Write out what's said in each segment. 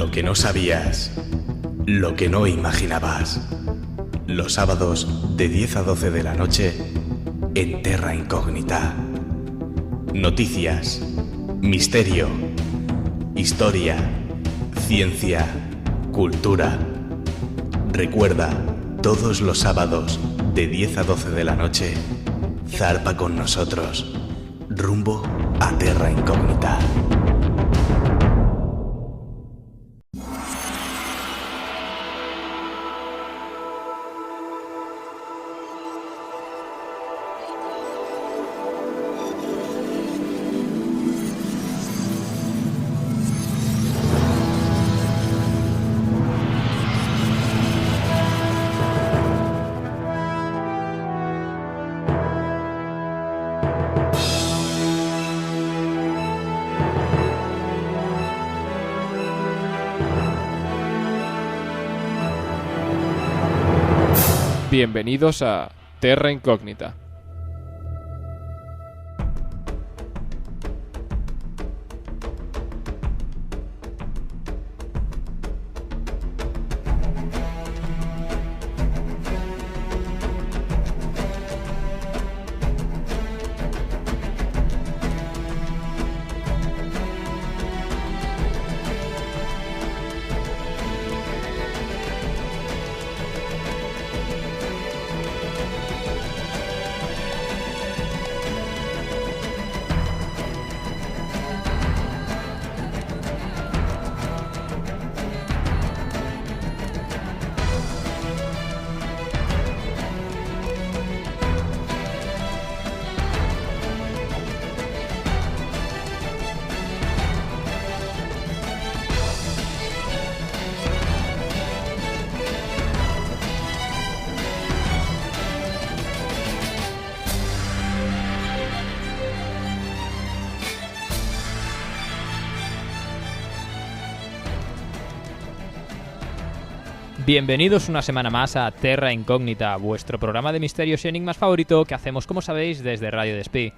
Lo que no sabías, lo que no imaginabas. Los sábados de 10 a 12 de la noche en Terra Incógnita. Noticias, misterio, historia, ciencia, cultura. Recuerda, todos los sábados de 10 a 12 de la noche, zarpa con nosotros, rumbo a Terra Incógnita. Bienvenidos a Terra Incógnita. Bienvenidos una semana más a Terra Incógnita, vuestro programa de misterios y enigmas favorito que hacemos, como sabéis, desde Radio Despí.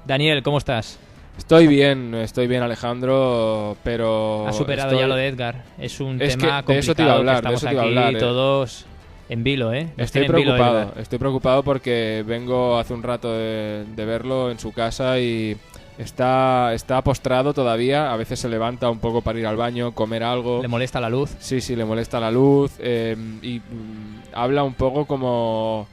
Daniel, ¿cómo estás? Estoy bien Alejandro, pero... Has superado ya lo de Edgar. Es un Es tema que de eso te iba a hablar, complicado, que de eso te iba a estamos hablar, aquí todos en vilo, ¿eh? Nos Estoy tiene en vilo preocupado, Edgar. Porque vengo hace un rato de verlo en su casa y está postrado todavía. A veces se levanta un poco para ir al baño, comer algo. ¿Le molesta la luz? Sí, le molesta la luz y habla un poco como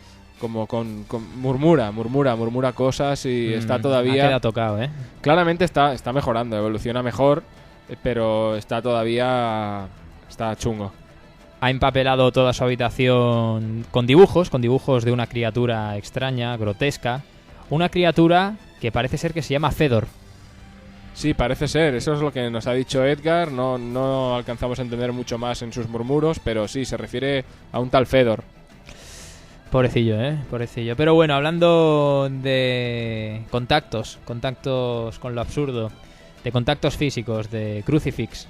murmura cosas y está todavía... Ha quedado tocado, ¿eh? Claramente está mejorando, evoluciona mejor, pero está chungo. Ha empapelado toda su habitación con dibujos de una criatura extraña, grotesca. Una criatura que parece ser que se llama Fedor. Sí, parece ser, eso es lo que nos ha dicho Edgar. No alcanzamos a entender mucho más en sus murmuros, pero sí, se refiere a un tal Fedor. Pobrecillo, pobrecillo. Pero bueno, hablando de contactos con lo absurdo, de contactos físicos, de crucifix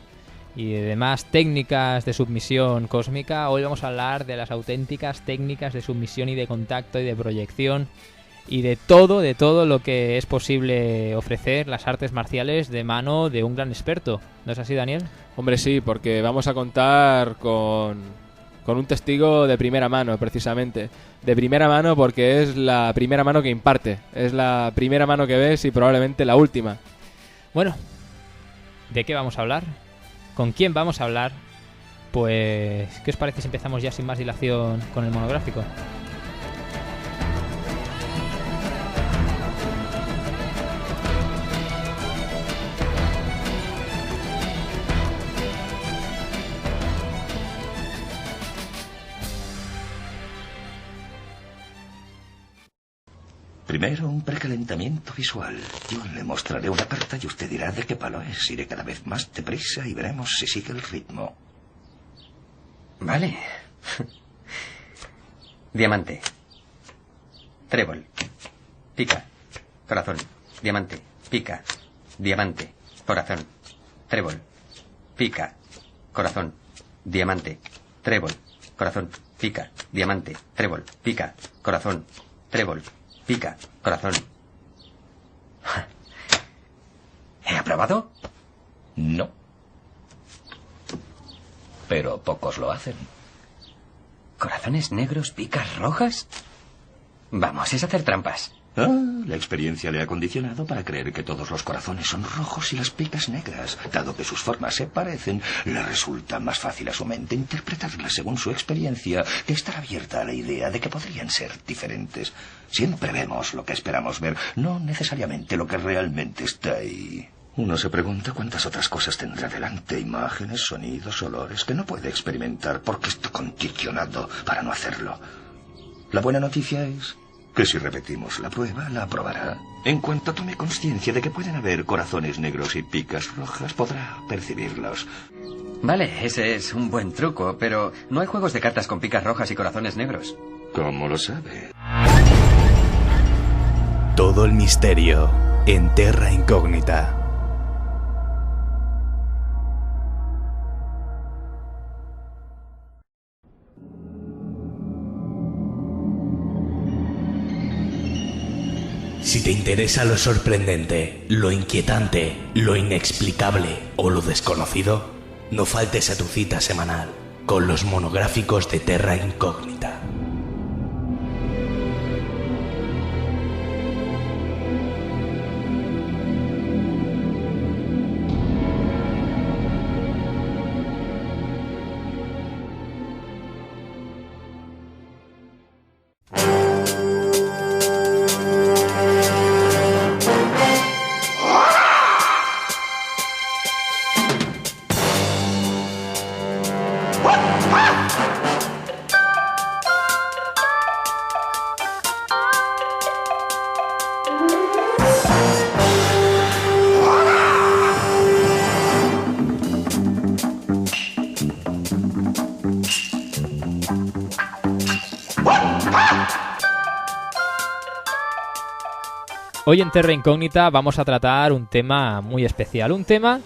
y de demás técnicas de submisión cósmica, hoy vamos a hablar de las auténticas técnicas de submisión y de contacto y de proyección y de todo lo que es posible ofrecer las artes marciales de mano de un gran experto. ¿No es así, Daniel? Hombre, sí, porque vamos a contar con un testigo de primera mano, precisamente. De primera mano porque es la primera mano que imparte. Es la primera mano que ves y probablemente la última. Bueno, ¿de qué vamos a hablar? ¿Con quién vamos a hablar? Pues, ¿qué os parece si empezamos ya sin más dilación con el monográfico? Primero, un precalentamiento visual. Yo le mostraré una carta y usted dirá de qué palo es. Iré cada vez más deprisa y veremos si sigue el ritmo. Vale. Diamante. Trébol. Pica. Corazón. Diamante. Pica. Diamante. Corazón. Trébol. Pica. Corazón. Diamante. Trébol. Corazón. Pica. Diamante. Trébol. Pica. Corazón. Trébol. Pica, corazón. ¿He aprobado? No. pero pocos lo hacen. ¿Corazones negros, picas rojas? Vamos, es hacer trampas. Ah, la experiencia le ha condicionado para creer que todos los corazones son rojos y las picas negras. Dado que sus formas se parecen, le resulta más fácil a su mente interpretarlas según su experiencia que estar abierta a la idea de que podrían ser diferentes. Siempre vemos lo que esperamos ver, no necesariamente lo que realmente está ahí. Uno se pregunta cuántas otras cosas tendrá delante, imágenes, sonidos, olores, que no puede experimentar porque está condicionado para no hacerlo. La buena noticia es que si repetimos la prueba, la aprobará. En cuanto tome conciencia de que pueden haber corazones negros y picas rojas, podrá percibirlos. Vale, ese es un buen truco, pero no hay juegos de cartas con picas rojas y corazones negros. ¿Cómo lo sabe? Todo el misterio en Terra Incógnita. Si te interesa lo sorprendente, lo inquietante, lo inexplicable o lo desconocido, no faltes a tu cita semanal con los monográficos de Terra Incógnita. Hoy en Terra Incógnita vamos a tratar un tema muy especial, un tema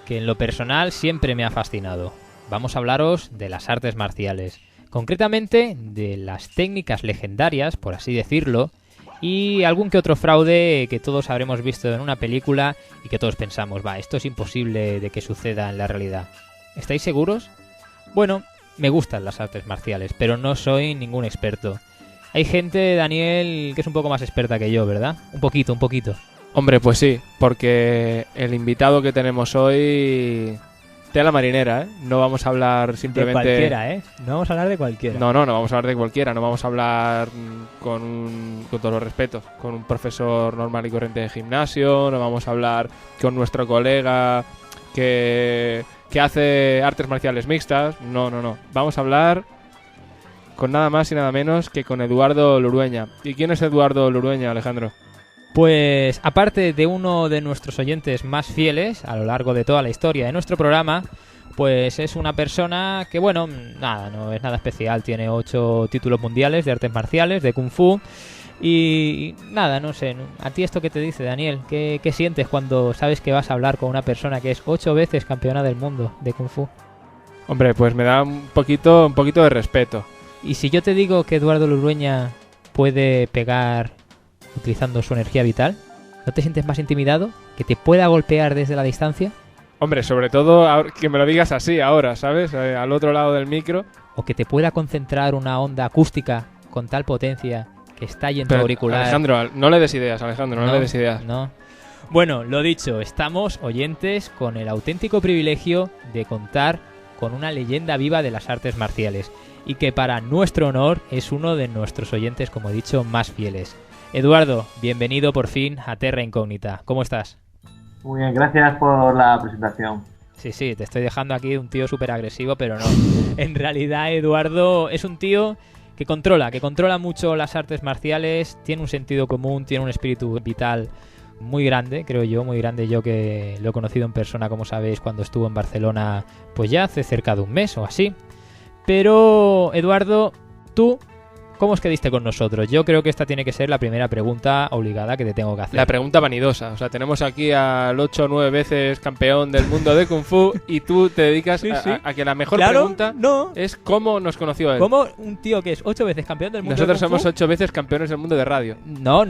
que en lo personal siempre me ha fascinado. Vamos a hablaros de las artes marciales, concretamente de las técnicas legendarias, por así decirlo, y algún que otro fraude que todos habremos visto en una película y que todos pensamos, esto es imposible de que suceda en la realidad. ¿Estáis seguros? Bueno, me gustan las artes marciales, pero no soy ningún experto. Hay gente, Daniel, que es un poco más experta que yo, ¿verdad? Un poquito. Hombre, pues sí, porque el invitado que tenemos hoy... Tela marinera, ¿eh? No vamos a hablar simplemente... De cualquiera, ¿eh? No vamos a hablar de cualquiera. No vamos a hablar de cualquiera. No vamos a hablar con todos los respetos, con un profesor normal y corriente de gimnasio. No vamos a hablar con nuestro colega que hace artes marciales mixtas. No. Vamos a hablar con nada más y nada menos que con Eduardo Lurueña. ¿Y quién es Eduardo Lurueña, Alejandro? Pues aparte de uno de nuestros oyentes más fieles a lo largo de toda la historia de nuestro programa, pues es una persona que, no es nada especial. Tiene 8 títulos mundiales de artes marciales, de Kung Fu. Y no sé, ¿a ti esto qué te dice, Daniel? ¿Qué sientes cuando sabes que vas a hablar con una persona que es 8 veces campeona del mundo de Kung Fu? Hombre, pues me da un poquito de respeto. ¿Y si yo te digo que Eduardo Lurueña puede pegar utilizando su energía vital? ¿No te sientes más intimidado? ¿Que te pueda golpear desde la distancia? Hombre, sobre todo que me lo digas así ahora, ¿sabes? Al otro lado del micro. ¿O que te pueda concentrar una onda acústica con tal potencia que estalle en tu auricular? Alejandro, no le des ideas, Alejandro, no le des ideas. No. Bueno, lo dicho, estamos, oyentes, con el auténtico privilegio de contar con una leyenda viva de las artes marciales y que para nuestro honor es uno de nuestros oyentes, como he dicho, más fieles. Eduardo, bienvenido por fin a Terra Incógnita. ¿Cómo estás? Muy bien, gracias por la presentación. Sí, te estoy dejando aquí un tío súper agresivo, pero no. En realidad, Eduardo es un tío que controla mucho las artes marciales, tiene un sentido común, tiene un espíritu vital muy grande, creo yo, muy grande. Yo que lo he conocido en persona, como sabéis, cuando estuvo en Barcelona, pues ya hace cerca de un mes o así. Pero, Eduardo, tú ¿cómo os quedaste con nosotros? Yo creo que esta tiene que ser la primera pregunta obligada que te tengo que hacer. La pregunta vanidosa. O sea, tenemos aquí al 8 o 9 veces campeón del mundo de Kung Fu y tú te dedicas a que la mejor pregunta es cómo nos conoció él. ¿Cómo un tío que es 8 veces campeón del mundo Nosotros de Kung Fu? somos 8 veces campeones del mundo de radio. No,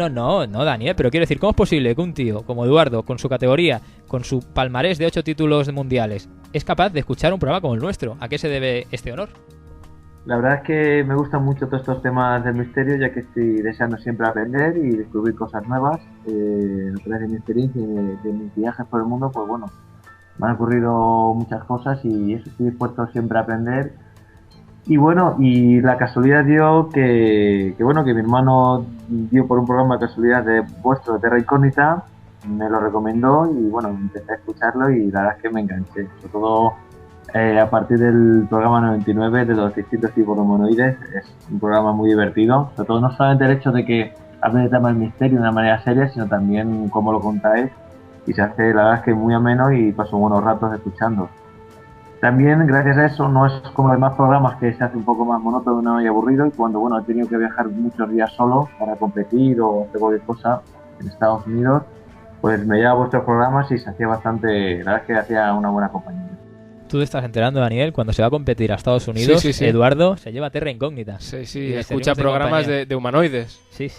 Daniel, pero quiero decir, ¿cómo es posible que un tío como Eduardo, con su categoría, con su palmarés de 8 títulos mundiales, es capaz de escuchar un programa como el nuestro? ¿A qué se debe este honor? La verdad es que me gustan mucho todos estos temas del misterio, ya que estoy deseando siempre aprender y descubrir cosas nuevas. A través de mi experiencia y de mis viajes por el mundo, pues bueno, me han ocurrido muchas cosas y eso, estoy dispuesto siempre a aprender. Y bueno, y la casualidad dio que mi hermano dio por un programa de casualidad de vuestro, de Terra Incógnita, me lo recomendó y bueno, empecé a escucharlo y la verdad es que me enganché. Sobre todo a partir del programa 99 de los distintos tipos de monoides, es un programa muy divertido. Sobre todo no solamente el hecho de que hable de temas del misterio de una manera seria, sino también cómo lo contáis y se hace la verdad es que muy ameno y paso buenos ratos escuchando. También gracias a eso no es como los demás programas que se hace un poco más monótono y aburrido, y cuando bueno he tenido que viajar muchos días solo para competir o hacer cualquier cosa en Estados Unidos, pues me llevaba a vuestros programas y se hacía bastante, la verdad es que hacía una buena compañía. Tú te estás enterando, Daniel, cuando se va a competir a Estados Unidos, sí. Eduardo se lleva Terra Incógnita. Sí, escucha programas de humanoides. Sí.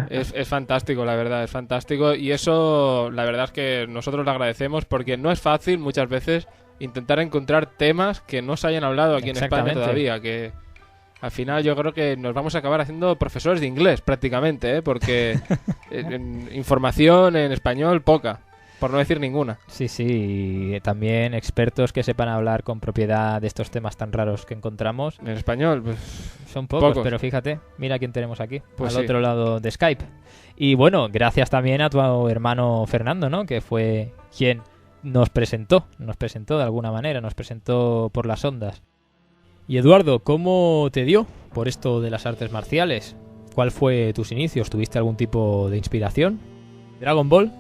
Es fantástico, la verdad, es fantástico. Y eso, la verdad es que nosotros le agradecemos porque no es fácil muchas veces intentar encontrar temas que no se hayan hablado aquí en España todavía. Que al final yo creo que nos vamos a acabar haciendo profesores de inglés prácticamente, porque información en español poca. Por no decir ninguna. Sí, y también expertos que sepan hablar con propiedad de estos temas tan raros que encontramos. En español, pues son pocos. Pero fíjate, mira quién tenemos aquí, pues al otro lado de Skype. Y bueno, gracias también a tu hermano Fernando, ¿no? Que fue quien nos presentó de alguna manera, nos presentó por las ondas. Y Eduardo, ¿cómo te dio por esto de las artes marciales? ¿Cuál fue tus inicios? ¿Tuviste algún tipo de inspiración? ¿Dragon Ball?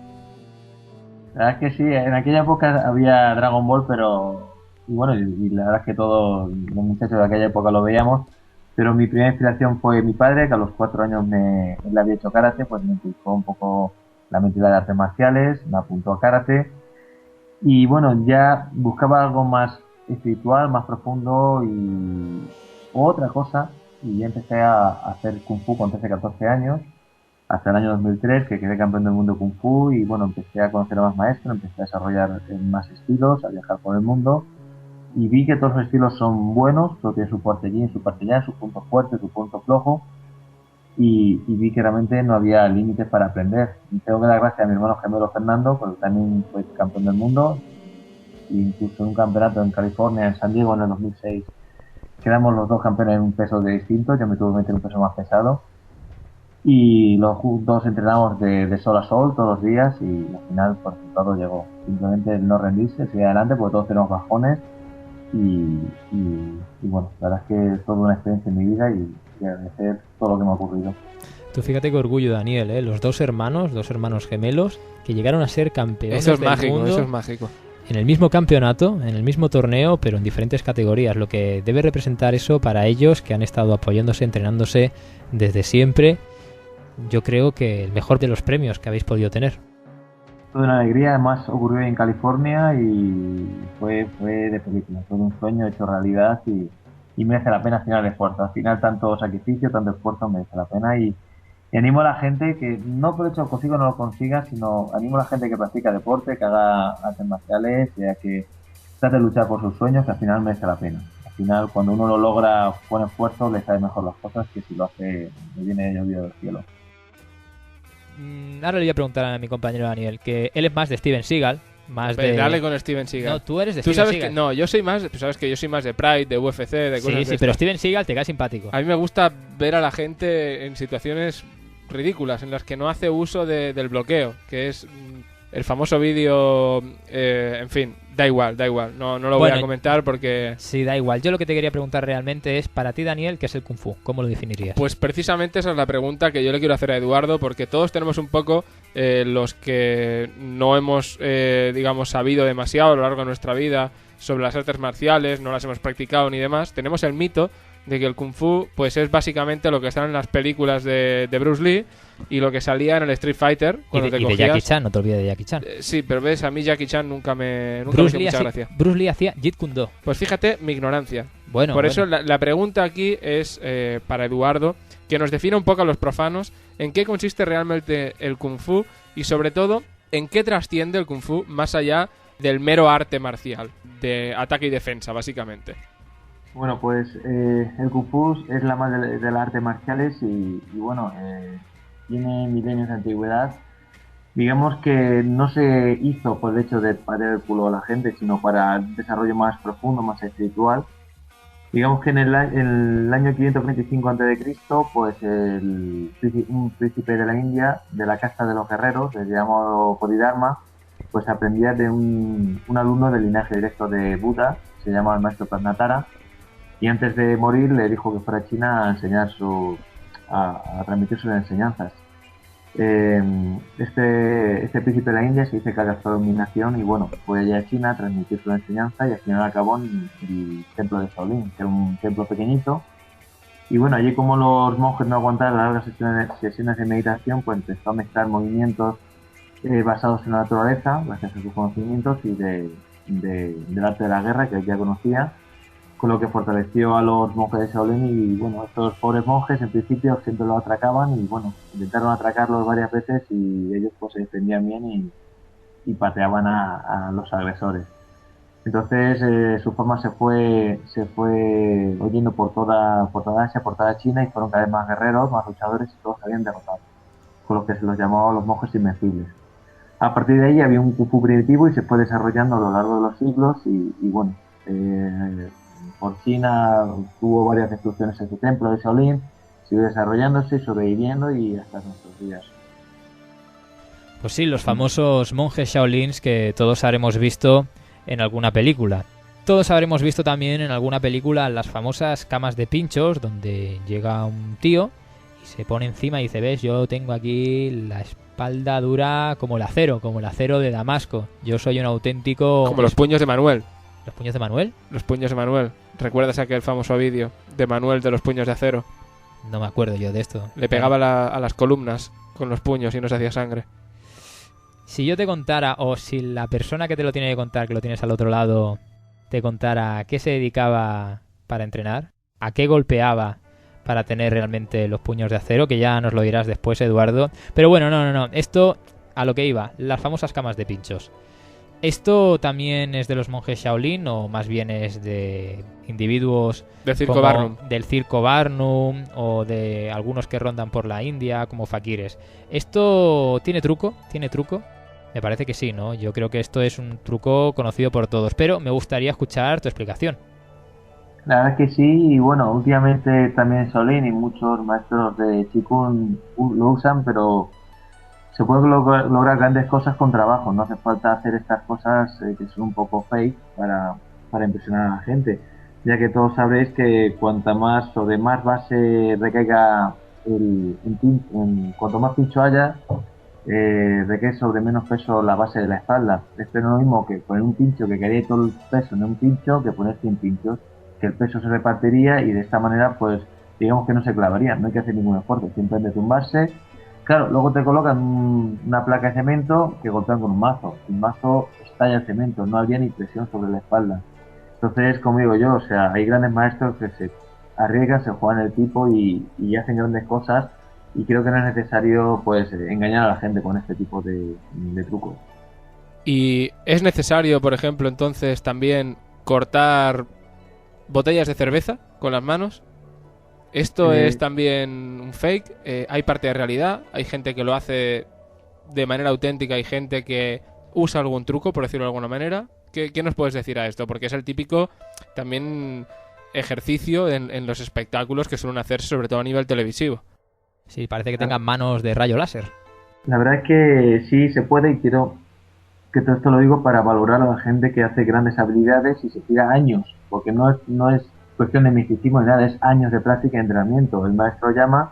La verdad es que sí, en aquella época había Dragon Ball, pero y la verdad es que todos los muchachos de aquella época lo veíamos, pero mi primera inspiración fue mi padre, que a los 4 años él había hecho karate, pues me inculcó un poco la mentalidad de artes marciales, me apuntó a karate y bueno, ya buscaba algo más espiritual, más profundo y otra cosa, y ya empecé a hacer Kung Fu con 13-14 años. Hasta el año 2003, que quedé campeón del mundo de Kung Fu y bueno, empecé a conocer a más maestros, empecé a desarrollar más estilos, a viajar por el mundo y vi que todos los estilos son buenos, todo tiene su parte yin, su parte yang, su punto fuerte, su punto flojo y vi que realmente no había límites para aprender. Y tengo que dar gracias a mi hermano gemelo Fernando, porque también fue campeón del mundo, e incluso en un campeonato en California, en San Diego en el 2006, quedamos los dos campeones en un peso distinto, yo me tuve que meter un peso más pesado. Y los dos entrenamos de sol a sol todos los días y al final por resultado llegó. Simplemente el no rendirse, seguir adelante porque todos tenemos bajones y bueno, la verdad es que es toda una experiencia en mi vida y agradecer todo lo que me ha ocurrido. Tú fíjate qué orgullo, Daniel, ¿eh? Los dos hermanos gemelos que llegaron a ser campeones del mundo. Eso es mágico. En el mismo campeonato, en el mismo torneo, pero en diferentes categorías, lo que debe representar eso para ellos que han estado apoyándose, entrenándose desde siempre. Yo creo que el mejor de los premios que habéis podido tener. Fue una alegría, además ocurrió en California y fue de película, fue un sueño hecho realidad y merece la pena al final el esfuerzo. Al final tanto sacrificio, tanto esfuerzo merece la pena y animo a la gente que no por hecho lo consiga o no lo consiga, sino animo a la gente que practica deporte, que haga artes marciales, ya que trate de luchar por sus sueños, que al final merece la pena. Al final cuando uno lo logra con esfuerzo le sale mejor las cosas que si lo hace le viene llovido del cielo. Ahora le voy a preguntar a mi compañero Daniel, que él es más de Steven Seagal, Dale con Steven Seagal. No, tú eres de Steven Steven Seagal. No, yo soy más, tú sabes que yo soy más de Pride, de UFC, de cosas de Sí, pero Steven Seagal te cae simpático. A mí me gusta ver a la gente en situaciones ridículas, en las que no hace uso del bloqueo, que es el famoso vídeo, en fin, da igual, no lo voy a comentar porque... Sí, da igual. Yo lo que te quería preguntar realmente es, para ti, Daniel, ¿qué es el Kung Fu? ¿Cómo lo definirías? Pues precisamente esa es la pregunta que yo le quiero hacer a Eduardo, porque todos tenemos un poco, los que no hemos, digamos, sabido demasiado a lo largo de nuestra vida sobre las artes marciales, no las hemos practicado ni demás, tenemos el mito de que el Kung Fu pues es básicamente lo que está en las películas de Bruce Lee y lo que salía en el Street Fighter cuando te de cogías... Jackie Chan, no te olvides de Jackie Chan. Sí, pero ves, a mí Jackie Chan nunca me Bruce hizo mucha gracia. Bruce Lee hacía Jeet Kune Do. Pues fíjate, mi ignorancia. Bueno, Por eso la pregunta aquí es para Eduardo, que nos defina un poco a los profanos en qué consiste realmente el Kung Fu y sobre todo en qué trasciende el Kung Fu más allá del mero arte marcial, de ataque y defensa, básicamente. Bueno, pues el Kung Fu es la madre de las artes marciales y bueno, tiene milenios de antigüedad. Digamos que no se hizo por el hecho de patear el culo a la gente, sino para un desarrollo más profundo, más espiritual. Digamos que en el año 525 a.C., pues un príncipe de la India, de la casta de los guerreros, llamado Bodhidharma, pues aprendía de un alumno del linaje directo de Buda, se llama el maestro Pratnatara, y antes de morir le dijo que fuera a China a enseñar a transmitir sus enseñanzas. Este príncipe de la India se dice que alcanzó la dominación y bueno, fue allá a China a transmitir su enseñanza y al final acabó en el templo de Shaolin, que era un templo pequeñito. Y bueno, allí como los monjes no aguantaban largas sesiones de meditación, pues empezó a mezclar movimientos basados en la naturaleza, gracias a sus conocimientos y del arte de la guerra que ya conocía, con lo que fortaleció a los monjes de Shaolin y bueno, estos pobres monjes en principio siempre los atracaban y bueno, intentaron atracarlos varias veces y ellos pues se defendían bien y pateaban a los agresores. Entonces su fama se fue oyendo por toda Asia, por toda China y fueron cada vez más guerreros, más luchadores y todos habían derrotado, con lo que se los llamaba los monjes invencibles. A partir de ahí había un Kung Fu primitivo y se fue desarrollando a lo largo de los siglos y bueno, por China tuvo varias destrucciones en su templo de Shaolin, siguió desarrollándose, sobreviviendo y hasta nuestros días. Pues sí, los famosos monjes Shaolins que todos habremos visto en alguna película. Todos habremos visto también en alguna película las famosas camas de pinchos, donde llega un tío y se pone encima y dice, ves, yo tengo aquí la espalda dura como el acero de Damasco. Yo soy un auténtico... Como los puños de Manuel. ¿Los puños de Manuel? Los puños de Manuel. ¿Recuerdas aquel famoso vídeo de Manuel de los puños de acero? No me acuerdo yo de esto. Le pegaba a las columnas con los puños y no se hacía sangre. Si yo te contara, o si la persona que te lo tiene que contar, que lo tienes al otro lado, te contara a qué se dedicaba para entrenar, a qué golpeaba para tener realmente los puños de acero, que ya nos lo dirás después, Eduardo. Pero bueno, no. Esto a lo que iba, las famosas camas de pinchos. ¿Esto también es de los monjes Shaolin o más bien es de individuos del circo Barnum? Del circo Barnum o de algunos que rondan por la India como fakires. ¿Esto tiene truco? ¿Tiene truco? Me parece que sí, ¿no? Yo creo que esto es un truco conocido por todos, pero me gustaría escuchar tu explicación. La verdad es que sí, y bueno, últimamente también Shaolin y muchos maestros de Qigong lo usan, pero se pueden lograr grandes cosas con trabajo, no hace falta hacer estas cosas que son un poco fake para impresionar a la gente, ya que todos sabréis que cuanta más o de más base recaiga cuanto más pincho haya, recae sobre menos peso la base de la espalda. Esto es lo mismo que poner un pincho que quería todo el peso en un pincho que poner 100 pinchos, que el peso se repartiría y de esta manera pues digamos que no se clavaría, no hay que hacer ningún esfuerzo, simplemente tumbarse. Claro, luego te colocan una placa de cemento que golpean con un mazo. El mazo estalla el cemento, no habría ni presión sobre la espalda. Entonces, como digo yo, o sea, hay grandes maestros que se arriesgan, se juegan el tipo y hacen grandes cosas y creo que no es necesario pues engañar a la gente con este tipo de trucos. ¿Y es necesario, por ejemplo, entonces también cortar botellas de cerveza con las manos? ¿Esto es también un fake? ¿Hay parte de realidad? ¿Hay gente que lo hace de manera auténtica? ¿Hay gente que usa algún truco, por decirlo de alguna manera? ¿Qué nos puedes decir a esto? Porque es el típico también ejercicio en los espectáculos que suelen hacerse, sobre todo a nivel televisivo. Sí, parece que tengan manos de rayo láser. La verdad es que sí se puede y quiero que todo esto lo digo para valorar a la gente que hace grandes habilidades y se tira años, porque no es cuestión de misticismo ni nada, es años de práctica y entrenamiento. El maestro Yama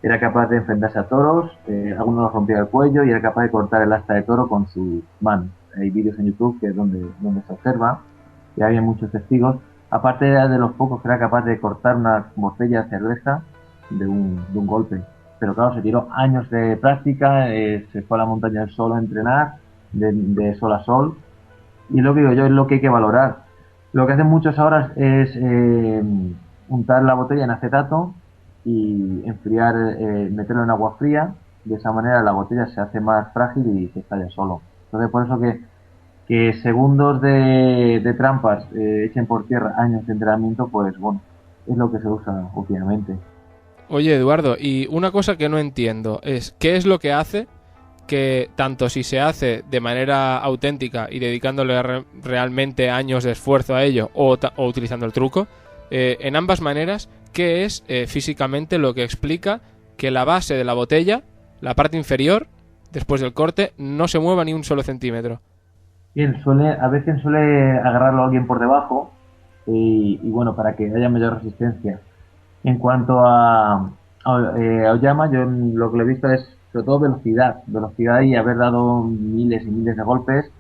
era capaz de enfrentarse a toros, algunos los rompía el cuello y era capaz de cortar el asta de toro con su mano. Hay vídeos en YouTube que es donde se observa y había muchos testigos. Aparte era de los pocos que era capaz de cortar una botella de cerveza de un golpe. Pero claro, se tiró años de práctica, se fue a la montaña del sol a entrenar, de sol a sol. Y lo que digo yo es lo que hay que valorar. Lo que hacen muchos ahora es untar la botella en acetato y enfriar, meterlo en agua fría. De esa manera la botella se hace más frágil y se estalla solo. Entonces por eso que segundos de trampas echen por tierra años de entrenamiento, pues bueno, es lo que se usa últimamente. Oye, Eduardo, y una cosa que no entiendo es ¿qué es lo que hace que tanto si se hace de manera auténtica y dedicándole realmente años de esfuerzo a ello o utilizando el truco, en ambas maneras, qué es físicamente lo que explica que la base de la botella, la parte inferior, después del corte, no se mueva ni un solo centímetro? Bien, a veces suele agarrarlo alguien por debajo y bueno, para que haya mayor resistencia. En cuanto a Aoyama, yo lo que le he visto es sobre todo velocidad y haber dado miles y miles de golpes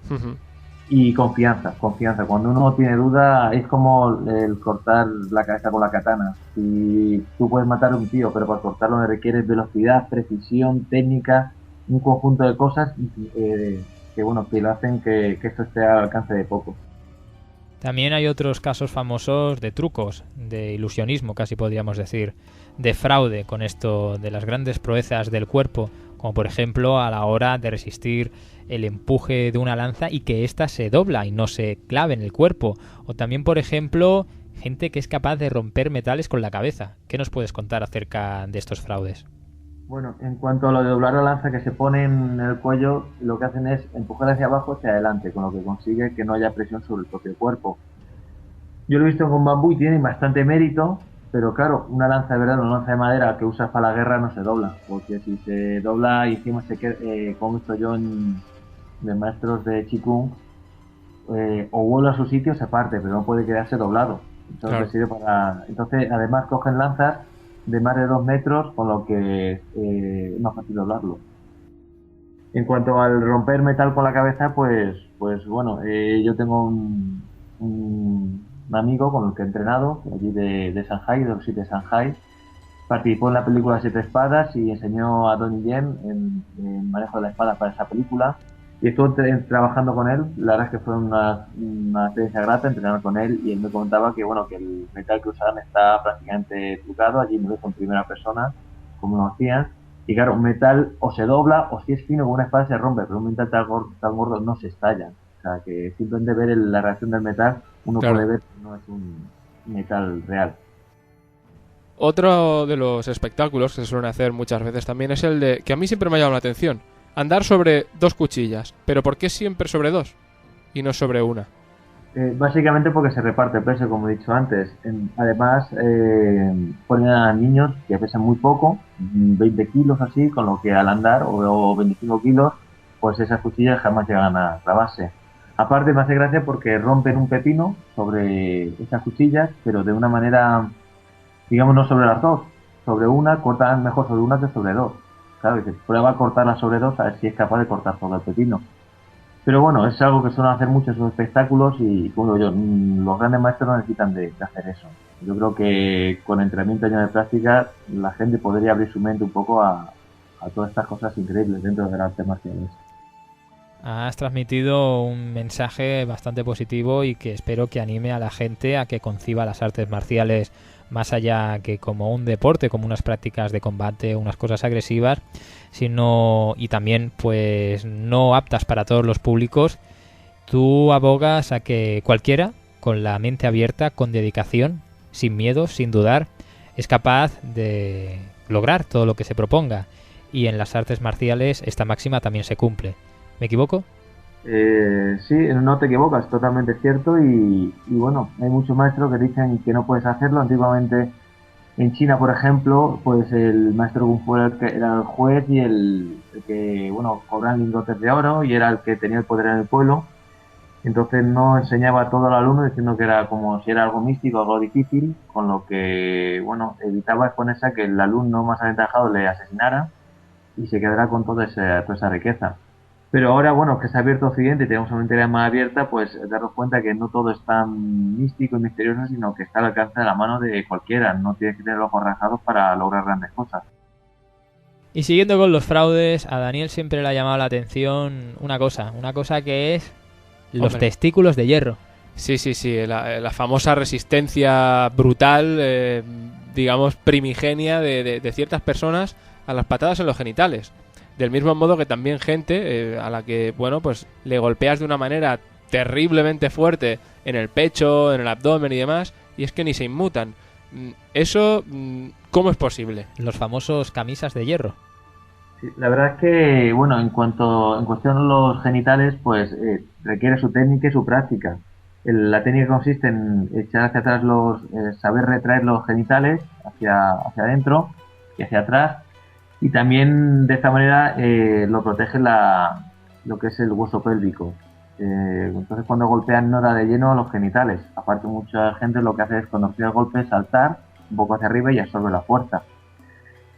y confianza. Cuando uno tiene duda es como el cortar la cabeza con la katana. Si tú puedes matar a un tío, pero para cortarlo requieres velocidad, precisión, técnica, un conjunto de cosas que bueno, que lo hacen que esto esté al alcance de poco. También hay otros casos famosos de trucos, de ilusionismo, casi podríamos decir, de fraude con esto de las grandes proezas del cuerpo, como por ejemplo a la hora de resistir el empuje de una lanza y que ésta se dobla y no se clave en el cuerpo. O también, por ejemplo, gente que es capaz de romper metales con la cabeza. ¿Qué nos puedes contar acerca de estos fraudes? Bueno, en cuanto a lo de doblar la lanza que se pone en el cuello, lo que hacen es empujar hacia abajo hacia adelante, con lo que consigue que no haya presión sobre el propio cuerpo. Yo lo he visto con bambú y tiene bastante mérito, pero claro, una lanza de verdad, una lanza de madera que usas para la guerra no se dobla, porque si se dobla y encima se queda, como he visto yo de maestros de Qigong, o vuelve a su sitio se parte, pero no puede quedarse doblado. Entonces, claro, entonces además cogen lanzas de más de 2 metros, con lo que es más fácil doblarlo. En cuanto al romper metal con la cabeza, pues bueno, yo tengo un amigo con el que he entrenado, allí de Shanghai, de los 7 de Shanghai. Participó en la película Siete Espadas y enseñó a Donnie Yen en manejo de la espada para esa película. Y estuve trabajando con él, la verdad es que fue una experiencia grata entrenar con él, y él me contaba que bueno, que el metal que usaban está prácticamente trucado, allí me lo dijo en primera persona, como lo hacían, y claro, un metal o se dobla o si es fino con una espada se rompe, pero un metal tan gordo no se estalla. O sea que simplemente ver la reacción del metal, uno claro, puede ver que no es un metal real. Otro de los espectáculos que se suelen hacer muchas veces también es el de, que a mí siempre me ha llamado la atención, andar sobre 2 cuchillas. ¿Pero por qué siempre sobre 2 y no sobre una? Básicamente porque se reparte el peso, como he dicho antes. Además, ponen a niños que pesan muy poco, 20 kilos así, con lo que al andar, o 25 kilos, pues esas cuchillas jamás llegan a clavarse. Aparte me hace gracia porque rompen un pepino sobre esas cuchillas, pero de una manera, digamos, no sobre las 2. Sobre una, cortan mejor sobre una que sobre 2. Claro, dice, prueba a cortarla sobre 2 a ver si es capaz de cortar todo el pepino. Pero bueno, es algo que suelen hacer muchos esos espectáculos y como yo, los grandes maestros no necesitan de hacer eso. Yo creo que con entrenamiento y años de práctica la gente podría abrir su mente un poco a todas estas cosas increíbles dentro de las artes marciales. Has transmitido un mensaje bastante positivo y que espero que anime a la gente a que conciba las artes marciales más allá que como un deporte, como unas prácticas de combate, unas cosas agresivas, sino y también pues no aptas para todos los públicos. Tú abogas a que cualquiera, con la mente abierta, con dedicación, sin miedo, sin dudar, es capaz de lograr todo lo que se proponga. Y en las artes marciales esta máxima también se cumple. ¿Me equivoco? Sí, no te equivocas, totalmente cierto. Y bueno, hay muchos maestros que dicen que no puedes hacerlo. Antiguamente en China, por ejemplo, pues el maestro Kung Fu era el juez y el que, bueno, cobraban lingotes de oro y era el que tenía el poder en el pueblo. Entonces no enseñaba a todo al alumno diciendo que era como si era algo místico, algo difícil, con lo que, bueno, evitaba exponerse a que el alumno más aventajado le asesinara y se quedara con toda esa riqueza. Pero ahora, bueno, que se ha abierto Occidente y tenemos una mentalidad más abierta, pues darnos cuenta que no todo es tan místico y misterioso, sino que está al alcance de la mano de cualquiera. No tienes que tener los ojos rasgados para lograr grandes cosas. Y siguiendo con los fraudes, a Daniel siempre le ha llamado la atención una cosa que es los Hombre. testículos de hierro. Sí, la famosa resistencia brutal, digamos, primigenia de ciertas personas a las patadas en los genitales. Del mismo modo que también gente a la que, bueno, pues le golpeas de una manera terriblemente fuerte en el pecho, en el abdomen y demás, y es que ni se inmutan. Eso, ¿cómo es posible? Los famosos camisas de hierro. Sí, la verdad es que, bueno, en cuestión a los genitales, pues requiere su técnica y su práctica. La técnica consiste en echar hacia atrás saber retraer los genitales hacia adentro y hacia atrás, y también de esta manera lo protege lo que es el hueso pélvico. Entonces cuando golpean no da de lleno los genitales. Aparte, mucha gente lo que hace es cuando recibe el golpe saltar un poco hacia arriba y absorbe la fuerza.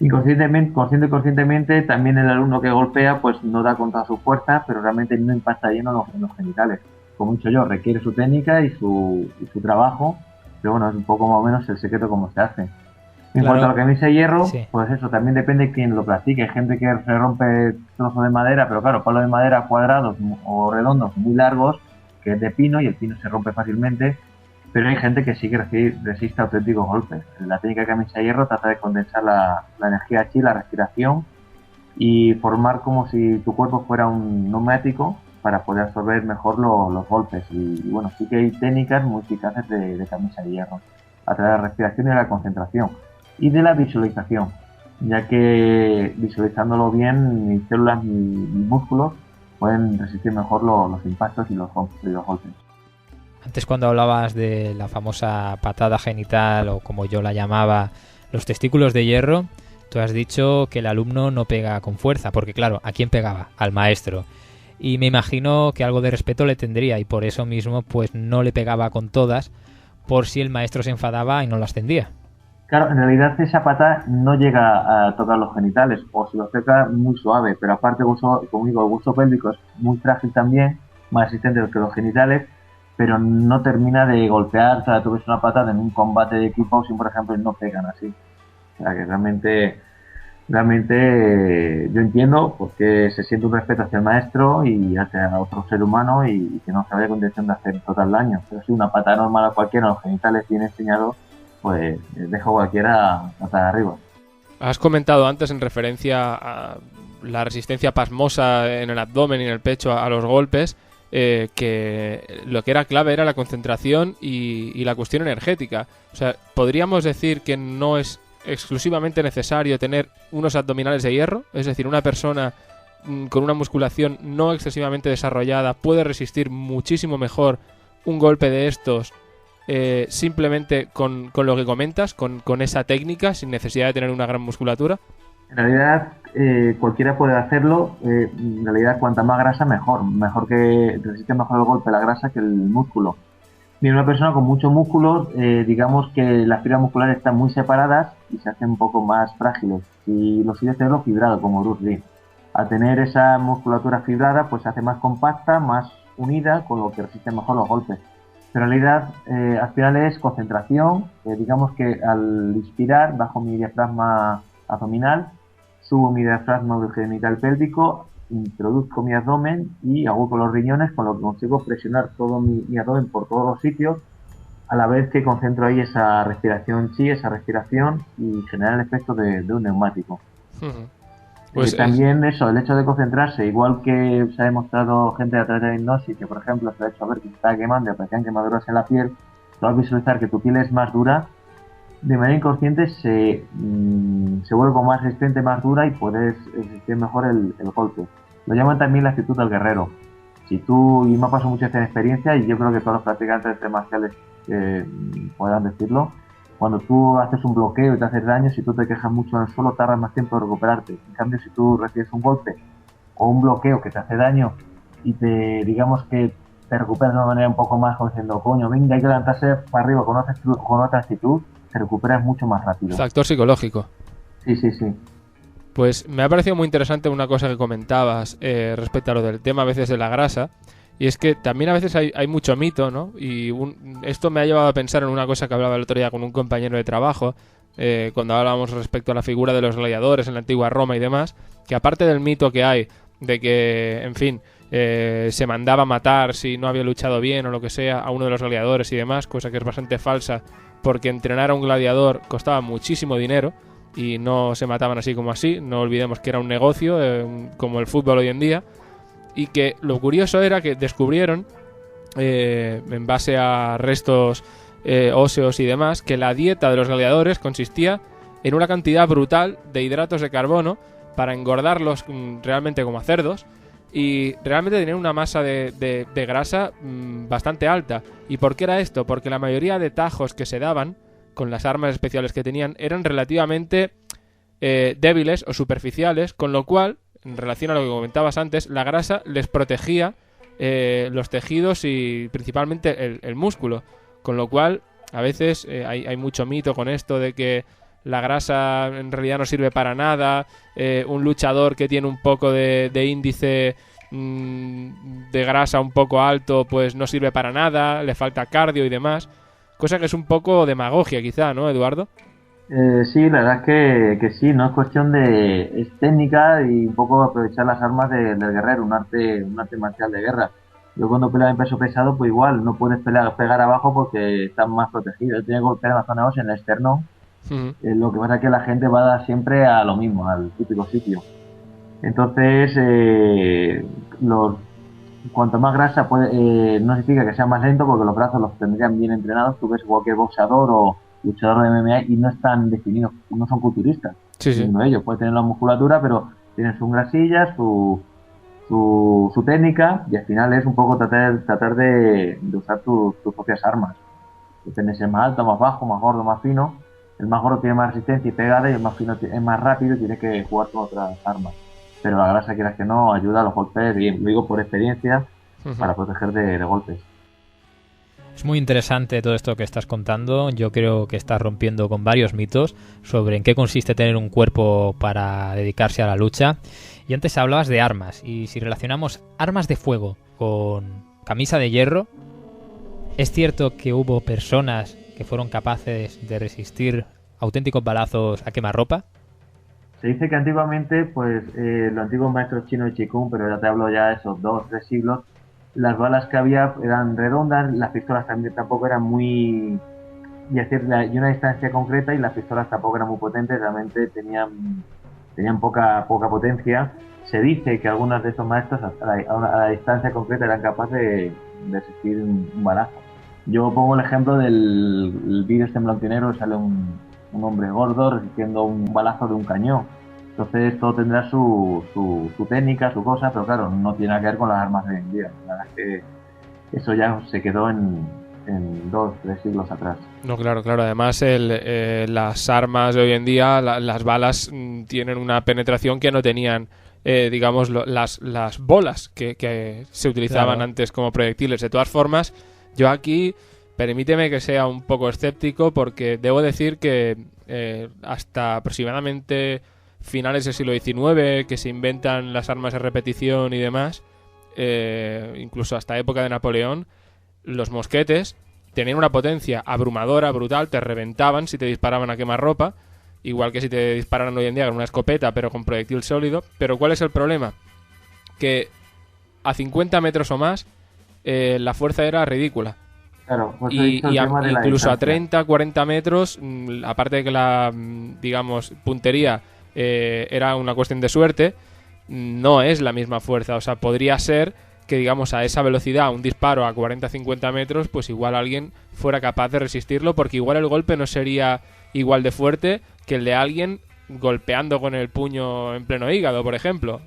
Conscientemente también el alumno que golpea pues no da con toda su fuerza, pero realmente no impacta lleno en los genitales. Como he dicho yo, requiere su técnica y su trabajo, pero bueno, es un poco más o menos el secreto cómo se hace. En Claro. cuanto a la camisa de hierro, Sí. pues eso, también depende de quién lo practique. Hay gente que se rompe trozos de madera, pero claro, palos de madera cuadrados o redondos muy largos, que es de pino, y el pino se rompe fácilmente, pero hay gente que sí que resiste auténticos golpes. La técnica de camisa de hierro trata de condensar la energía chi, la respiración, y formar como si tu cuerpo fuera un neumático para poder absorber mejor los golpes. Y bueno, sí que hay técnicas muy eficaces de camisa de hierro, a través de la respiración y de la concentración. Y de la visualización, ya que visualizándolo bien, mis células, mis músculos pueden resistir mejor los impactos y los golpes. Antes, cuando hablabas de la famosa patada genital, o como yo la llamaba, los testículos de hierro, tú has dicho que el alumno no pega con fuerza, porque claro, ¿a quién pegaba? Al maestro. Y me imagino que algo de respeto le tendría, y por eso mismo pues no le pegaba con todas, por si el maestro se enfadaba y no las tendía. Claro, en realidad esa pata no llega a tocar los genitales, o si los toca muy suave, pero aparte, como digo, el hueso pélvico es muy frágil también, más resistente que los genitales, pero no termina de golpear. O sea, tú ves una patada en un combate de kickboxing, por ejemplo, y no pegan así. O sea, que realmente yo entiendo porque se siente un respeto hacia el maestro y hacia otro ser humano, y que no se vaya con intención de hacer total daño. Pero si una patada normal a cualquiera en los genitales bien enseñado, pues deja a cualquiera patada arriba. Has comentado antes, en referencia a la resistencia pasmosa en el abdomen y en el pecho a los golpes, que lo que era clave era la concentración y la cuestión energética. O sea, ¿podríamos decir que no es exclusivamente necesario tener unos abdominales de hierro? Es decir, una persona con una musculación no excesivamente desarrollada puede resistir muchísimo mejor un golpe de estos, simplemente con lo que comentas, con esa técnica, sin necesidad de tener una gran musculatura. En realidad cualquiera puede hacerlo. En realidad cuanta más grasa mejor que resiste mejor el golpe la grasa que el músculo. Y una persona con mucho músculo, digamos que las fibras musculares están muy separadas y se hacen un poco más frágiles. Y lo suyo es tenerlo fibrado, como Bruce Lee. Al tener esa musculatura fibrada, pues se hace más compacta, más unida, con lo que resiste mejor los golpes. Pero en realidad al final es concentración. Digamos que al inspirar bajo mi diafragma abdominal, subo mi diafragma genital pélvico, introduzco mi abdomen y agrupo los riñones, con lo que consigo presionar todo mi abdomen por todos los sitios, a la vez que concentro ahí esa respiración chi, esa respiración, y generar el efecto de un neumático. Pues también eso, el hecho de concentrarse, igual que se ha demostrado gente a través de la hipnosis, que por ejemplo se ha hecho ver que se está quemando y aparecían quemaduras en la piel, tú vas a visualizar que tu piel es más dura, de manera inconsciente se vuelve como más resistente, más dura, y puedes resistir mejor el golpe. Lo llaman también la actitud del guerrero. Si tú, y me ha pasado mucho esta experiencia, y yo creo que todos los practicantes de artes marciales podrán decirlo, cuando tú haces un bloqueo y te haces daño, si tú te quejas mucho en el suelo, tardas más tiempo en recuperarte. En cambio, si tú recibes un golpe o un bloqueo que te hace daño y digamos que te recuperas de una manera un poco más, como diciendo, coño, venga, hay que levantarse para arriba con otra actitud, te recuperas mucho más rápido. Factor psicológico. Sí. Pues me ha parecido muy interesante una cosa que comentabas respecto a lo del tema a veces de la grasa. Y es que también a veces hay mucho mito, ¿no? Y esto me ha llevado a pensar en una cosa que hablaba el otro día con un compañero de trabajo, cuando hablábamos respecto a la figura de los gladiadores en la antigua Roma y demás, que aparte del mito que hay de que, en fin, se mandaba matar si no había luchado bien o lo que sea a uno de los gladiadores y demás, cosa que es bastante falsa, porque entrenar a un gladiador costaba muchísimo dinero y no se mataban así como así. No olvidemos que era un negocio, como el fútbol hoy en día. Y que lo curioso era que descubrieron, en base a restos óseos y demás, que la dieta de los gladiadores consistía en una cantidad brutal de hidratos de carbono para engordarlos realmente como a cerdos, y realmente tenían una masa de grasa bastante alta. ¿Y por qué era esto? Porque la mayoría de tajos que se daban con las armas especiales que tenían eran relativamente débiles o superficiales, con lo cual, en relación a lo que comentabas antes, la grasa les protegía los tejidos y principalmente el músculo, con lo cual a veces hay mucho mito con esto de que la grasa en realidad no sirve para nada, un luchador que tiene un poco de índice de grasa un poco alto pues no sirve para nada, le falta cardio y demás, cosa que es un poco demagogia quizá, ¿no, Eduardo? Sí, la verdad es que sí, no es cuestión de... es técnica y un poco aprovechar las armas del guerrero, un arte marcial de guerra. Yo cuando peleaba en peso pesado, pues igual, no puedes pegar abajo porque estás más protegido. Tienes que golpear en la zona ósea, en el esternón. Lo que pasa es que la gente va a dar siempre a lo mismo, al típico sitio. Entonces, cuanto más grasa no significa que sea más lento, porque los brazos los tendrían bien entrenados. Tú ves cualquier boxeador o luchador de MMA y no están definidos, no son culturistas. Sí. Uno de ellos puede tener la musculatura, pero tienen sus grasillas, su técnica, y al final es un poco tratar de usar tus propias armas. Depende si es más alto, más bajo, más gordo, más fino. El más gordo tiene más resistencia y pegada, y el más fino es más rápido y tiene que jugar con otras armas. Pero la grasa, quieras que no, ayuda a los golpes bien. Lo digo por experiencia, para proteger de golpes. Es muy interesante todo esto que estás contando. Yo creo que estás rompiendo con varios mitos sobre en qué consiste tener un cuerpo para dedicarse a la lucha. Y antes hablabas de armas, y si relacionamos armas de fuego con camisa de hierro, ¿es cierto que hubo personas que fueron capaces de resistir auténticos balazos a quemarropa? Se dice que antiguamente, pues los antiguos maestros chinos de Qigong, pero ya te hablo ya de esos 2 o 3 siglos, las balas que había eran redondas, las pistolas también tampoco eran muy... y una distancia concreta, y las pistolas tampoco eran muy potentes, realmente tenían poca potencia. Se dice que algunos de estos maestros a la distancia concreta eran capaces de resistir un balazo. Yo pongo el ejemplo del vídeo en blanco y negro, sale un hombre gordo resistiendo un balazo de un cañón. Entonces todo tendrá su técnica, su cosa, pero claro, no tiene nada que ver con las armas de hoy en día. La verdad es que eso ya se quedó en 2 o 3 siglos atrás. No, claro. Además, las armas de hoy en día, las balas tienen una penetración que no tenían, digamos, las bolas que se utilizaban antes como proyectiles. De todas formas, yo aquí, permíteme que sea un poco escéptico, porque debo decir que hasta aproximadamente finales del siglo XIX, que se inventan las armas de repetición y demás, incluso hasta época de Napoleón, los mosquetes tenían una potencia abrumadora, brutal, te reventaban si te disparaban a quemarropa, igual que si te dispararan hoy en día con una escopeta, pero con proyectil sólido. Pero ¿cuál es el problema? Que a 50 metros o más la fuerza era ridícula. Claro, pues incluso a 30, 40 metros, aparte de que la, digamos, puntería era una cuestión de suerte, no es la misma fuerza. O sea, podría ser que, digamos, a esa velocidad, un disparo a 40-50 metros, pues igual alguien fuera capaz de resistirlo, porque igual el golpe no sería igual de fuerte que el de alguien golpeando con el puño en pleno hígado, por ejemplo.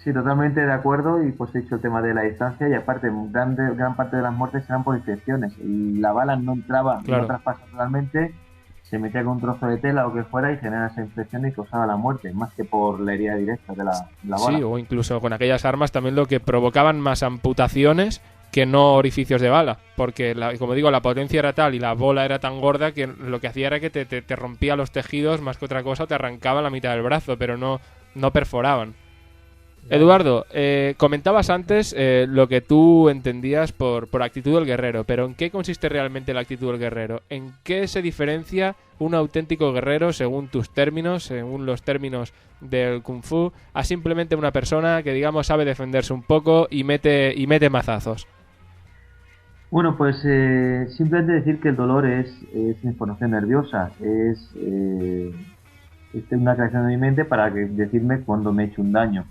Sí, totalmente de acuerdo, y pues he dicho el tema de la distancia, y aparte gran parte de las muertes eran por infecciones, y la bala no entraba, no traspasaba totalmente, se metía con un trozo de tela o que fuera y genera esa infección y causaba la muerte, más que por la herida directa de la bala. Sí, o incluso con aquellas armas también lo que provocaban más amputaciones que no orificios de bala, porque como digo, la potencia era tal y la bola era tan gorda que lo que hacía era que te rompía los tejidos más que otra cosa, te arrancaba la mitad del brazo, pero no perforaban. Eduardo, comentabas antes lo que tú entendías por actitud del guerrero, pero ¿en qué consiste realmente la actitud del guerrero? ¿En qué se diferencia un auténtico guerrero según tus términos, según los términos del Kung Fu, a simplemente una persona que, digamos, sabe defenderse un poco y mete mazazos? Bueno, pues simplemente decir que el dolor es información nerviosa, es una creación de mi mente para decirme cuando me he hecho un daño.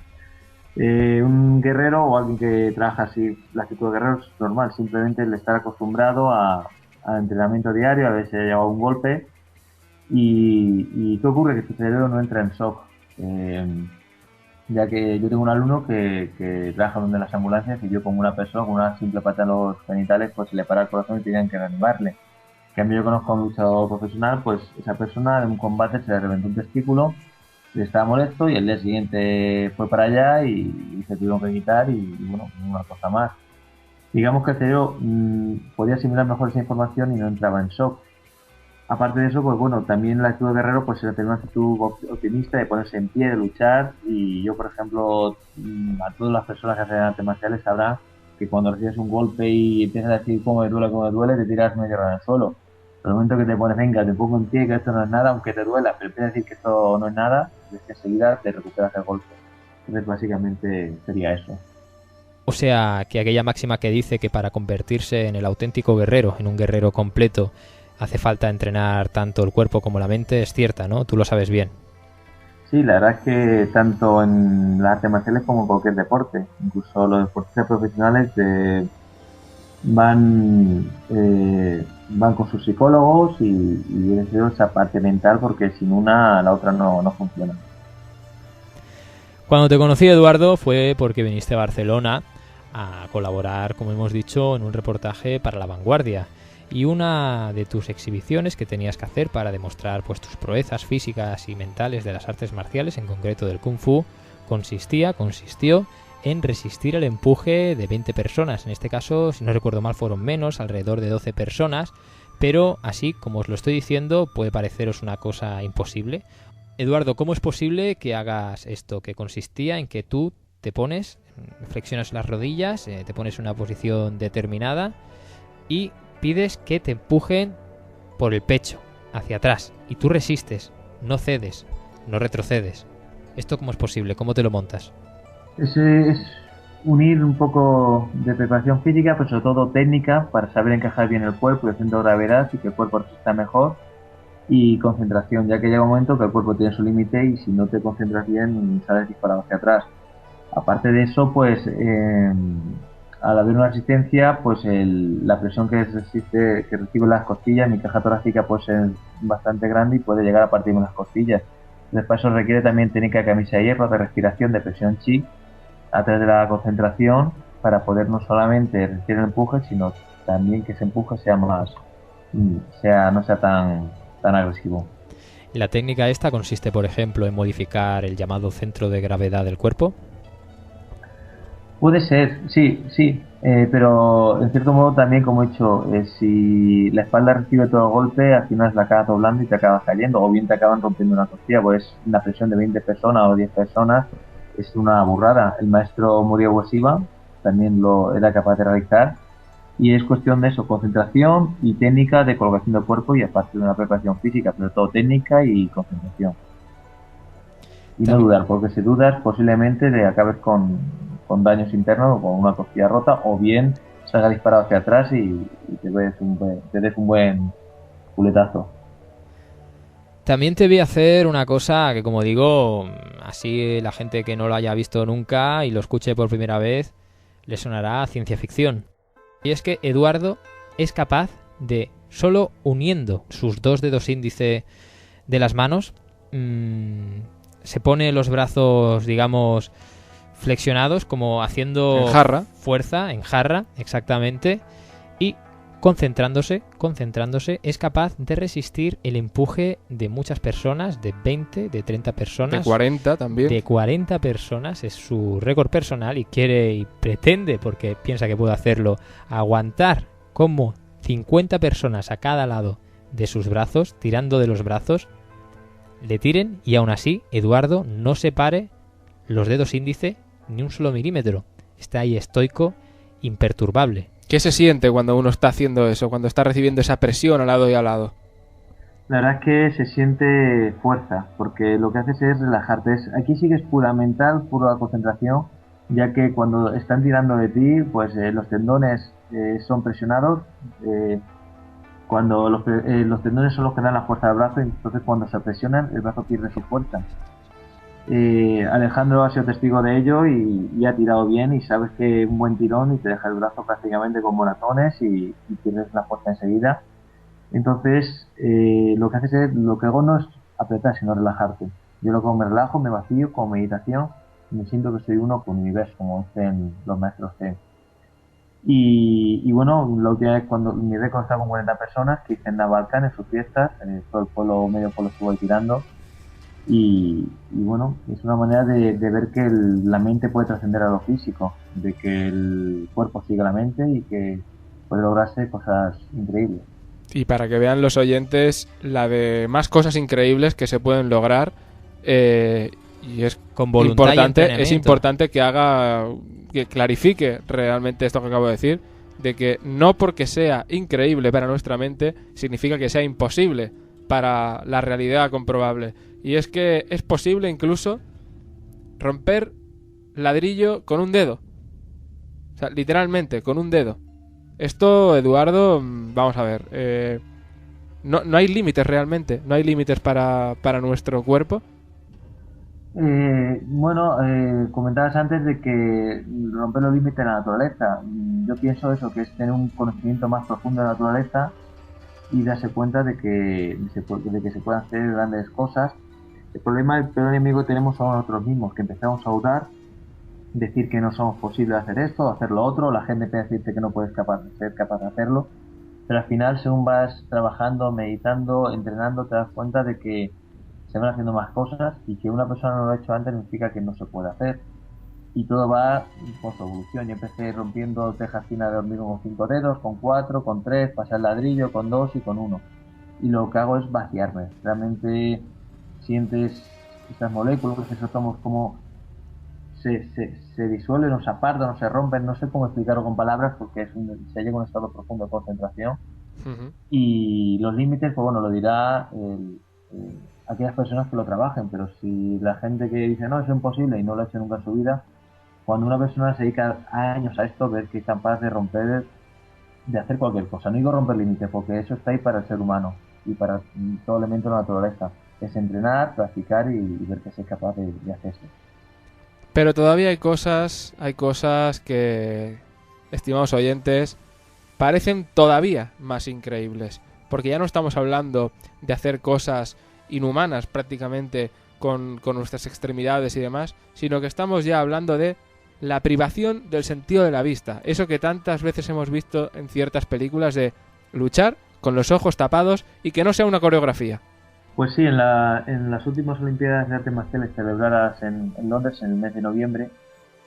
Un guerrero o alguien que trabaja así, la actitud de guerrero es normal, simplemente el estar acostumbrado a entrenamiento diario, a ver si ha llegado un golpe. ¿Y qué ocurre? Que tu cerebro no entra en shock. Ya que yo tengo un alumno que trabaja donde las ambulancias y yo como una persona con una simple patada a los genitales pues se le para el corazón y tienen que reanimarle. En cambio yo conozco a un luchador profesional, pues esa persona en un combate se le reventó un testículo, le estaba molesto y el día siguiente fue para allá y se tuvieron que quitar y bueno, una cosa más. Digamos que el cerebro podía asimilar mejor esa información y no entraba en shock. Aparte de eso, pues bueno, también la actitud de guerrero pues tener una actitud optimista de ponerse en pie, de luchar. Y yo, por ejemplo, a todas las personas que hacen artes marciales sabrán que cuando recibes un golpe y empiezas a decir cómo me duele, te tiras medio en el suelo. Pero el momento que te pones, venga, te pongo en pie, que esto no es nada, aunque te duela, pero empiezas a decir que esto no es nada, es que enseguida te recuperas el golpe. Entonces, básicamente sería eso. O sea, que aquella máxima que dice que para convertirse en el auténtico guerrero, en un guerrero completo, hace falta entrenar tanto el cuerpo como la mente, es cierta, ¿no? Tú lo sabes bien. Sí, la verdad es que tanto en las artes marciales como en cualquier deporte, incluso los deportistas profesionales van con sus psicólogos y deben ser esa parte mental porque sin una la otra no funciona. Cuando te conocí, Eduardo, fue porque viniste a Barcelona a colaborar, como hemos dicho, en un reportaje para La Vanguardia. Y una de tus exhibiciones que tenías que hacer para demostrar pues tus proezas físicas y mentales de las artes marciales, en concreto del Kung Fu, consistió en resistir el empuje de 20 personas. En este caso, si no recuerdo mal, fueron menos, alrededor de 12 personas, pero así, como os lo estoy diciendo, puede pareceros una cosa imposible. Eduardo, ¿cómo es posible que hagas esto? Que consistía en que tú te pones, flexionas las rodillas, te pones en una posición determinada y pides que te empujen por el pecho, hacia atrás, y tú resistes, no cedes, no retrocedes. ¿Esto cómo es posible? ¿Cómo te lo montas? Es unir un poco de preparación física, pero sobre todo técnica, para saber encajar bien el cuerpo y el centro de gravedad y que el cuerpo resista mejor, y concentración, ya que llega un momento que el cuerpo tiene su límite y si no te concentras bien sales disparado hacia atrás. Aparte de eso, pues al haber una resistencia, pues la presión que recibe las costillas, mi caja torácica puede ser bastante grande y puede llegar a partir de las costillas. Entonces, para eso requiere también técnica de camisa de hierro, de respiración, de presión chi, a través de la concentración, para poder no solamente resistir el empuje, sino también que ese empuje no sea tan agresivo. La técnica esta consiste, por ejemplo, en modificar el llamado centro de gravedad del cuerpo. Puede ser, sí, pero en cierto modo también, como he dicho, si la espalda recibe todo el golpe, al final la acabas doblando y te acabas cayendo, o bien te acaban rompiendo una costilla, pues una presión de 20 personas o 10 personas es una burrada. El maestro Muriel Ueshiba también lo era capaz de realizar, y es cuestión de eso, concentración y técnica de colocación del cuerpo, y aparte de una preparación física, pero todo técnica y concentración. Y no dudar, porque si dudas posiblemente acabes con daños internos o con una costilla rota, o bien salga disparado hacia atrás y te des un buen culetazo. También te voy a hacer una cosa que, como digo, así la gente que no lo haya visto nunca y lo escuche por primera vez le sonará a ciencia ficción. Y es que Eduardo es capaz de, solo uniendo sus dos dedos índice de las manos, se pone los brazos, digamos, flexionados, como haciendo en jarra. Fuerza, en jarra, exactamente, y concentrándose, es capaz de resistir el empuje de muchas personas, de 20, de 30 personas. De 40 también. De 40 personas, es su récord personal y quiere y pretende, porque piensa que puede hacerlo, aguantar como 50 personas a cada lado de sus brazos, tirando de los brazos, le tiren y aún así Eduardo no separe los dedos índice ni un solo milímetro. Está ahí estoico, imperturbable. ¿Qué se siente cuando uno está haciendo eso, cuando está recibiendo esa presión al lado y al lado? La verdad es que se siente fuerza, porque lo que haces es relajarte. Aquí sí que es pura mental, pura concentración, ya que cuando están tirando de ti, pues los tendones son presionados. Cuando los tendones son los que dan la fuerza del brazo, entonces cuando se presionan, el brazo pierde su fuerza. Alejandro ha sido testigo de ello y ha tirado bien, y sabes que un buen tirón y te deja el brazo prácticamente con moratones y pierdes la fuerza enseguida. Entonces lo que haces es, lo que hago no es apretar sino relajarte. Yo lo que hago, me relajo, me vacío con meditación y me siento que soy uno con el universo, como dicen los maestros Zen. Y bueno, la última vez cuando mi récord estaba con 40 personas, que hice en Navalcán en sus fiestas, todo el pueblo, medio pueblo estuvo ahí tirando. Y bueno, es una manera de ver que la mente puede trascender a lo físico, de que el cuerpo sigue la mente y que puede lograrse cosas increíbles. Y para que vean los oyentes la de más cosas increíbles que se pueden lograr, y es con voluntad es importante que clarifique realmente esto que acabo de decir, de que no porque sea increíble para nuestra mente significa que sea imposible para la realidad comprobable. Y es que es posible incluso romper ladrillo con un dedo. O sea, literalmente, con un dedo. Esto, Eduardo, vamos a ver. No hay límites realmente. No hay límites para nuestro cuerpo. Bueno, comentabas antes de que romper los límites de la naturaleza. Yo pienso eso, que es tener un conocimiento más profundo de la naturaleza y darse cuenta de que se pueden hacer grandes cosas. El peor enemigo que tenemos son nosotros mismos, que empezamos a dudar, decir que no somos posibles de hacer esto, hacer lo otro. La gente empieza a decirte que no puedes ser capaz de hacerlo, pero al final, según vas trabajando, meditando, entrenando, te das cuenta de que se van haciendo más cosas y que una persona no lo ha hecho antes no significa que no se puede hacer. Y todo va por su evolución. Yo empecé rompiendo tejas finas de hormigón con 5 dedos, con 4, con 3, pasar el ladrillo, con 2 y con 1. Y lo que hago es vaciarme. Realmente sientes estas moléculas que soltamos como se disuelven o se apartan o se rompen. No sé cómo explicarlo con palabras porque se llega a un estado profundo de concentración. Uh-huh. Y los límites, pues bueno, lo dirá aquellas personas que lo trabajen, pero si la gente que dice no, es imposible y no lo ha hecho nunca en su vida, cuando una persona se dedica años a esto, ver que es capaz de romper, de hacer cualquier cosa. No digo romper límites, porque eso está ahí para el ser humano y para todo elemento de la naturaleza. Es entrenar, practicar y ver que se es capaz de hacerse. Pero todavía hay cosas que, estimados oyentes, parecen todavía más increíbles. Porque ya no estamos hablando de hacer cosas inhumanas prácticamente con nuestras extremidades y demás, sino que estamos ya hablando de la privación del sentido de la vista. Eso que tantas veces hemos visto en ciertas películas de luchar con los ojos tapados y que no sea una coreografía. Pues sí, en las últimas Olimpiadas de Artes Marciales celebradas en Londres en el mes de noviembre,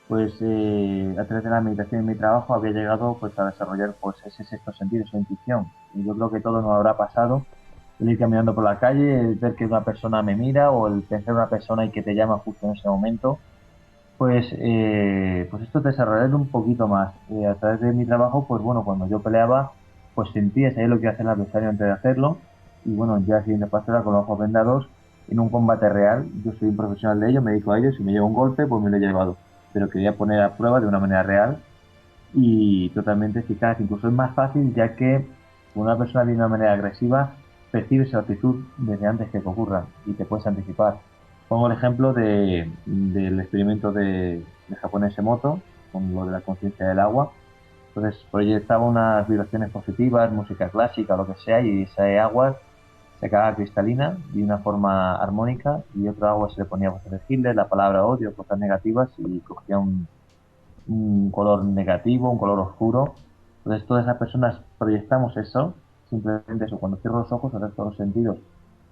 pues a través de la meditación y mi trabajo había llegado pues a desarrollar pues ese sexto sentido, esa intuición. Y yo creo que todo nos habrá pasado, el ir caminando por la calle, el ver que una persona me mira o el pensar en una persona y que te llama justo en ese momento. Pues esto te desarrollaré un poquito más. A través de mi trabajo, pues bueno, cuando yo peleaba, pues sentía, sabía lo que iba a hacer el adversario antes de hacerlo. Y bueno, ya siguiente paso era con los ojos vendados en un combate real. Yo soy un profesional de ello, me dedico a ello. Si me lleva un golpe, pues me lo he llevado. Pero quería poner a prueba de una manera real y totalmente eficaz. Incluso es más fácil, ya que una persona de una manera agresiva percibe esa actitud desde antes que ocurra y te puedes anticipar. Pongo el ejemplo del experimento de japonés Emoto, con lo de la conciencia del agua. Entonces proyectaba unas vibraciones positivas, música clásica, lo que sea, y esa agua se quedaba cristalina de una forma armónica, y otra agua se le ponía voces de Hitler, la palabra odio, cosas negativas, y cogía un color negativo, un color oscuro. Entonces todas esas personas proyectamos eso, simplemente eso, cuando cierro los ojos, ahora todos los sentidos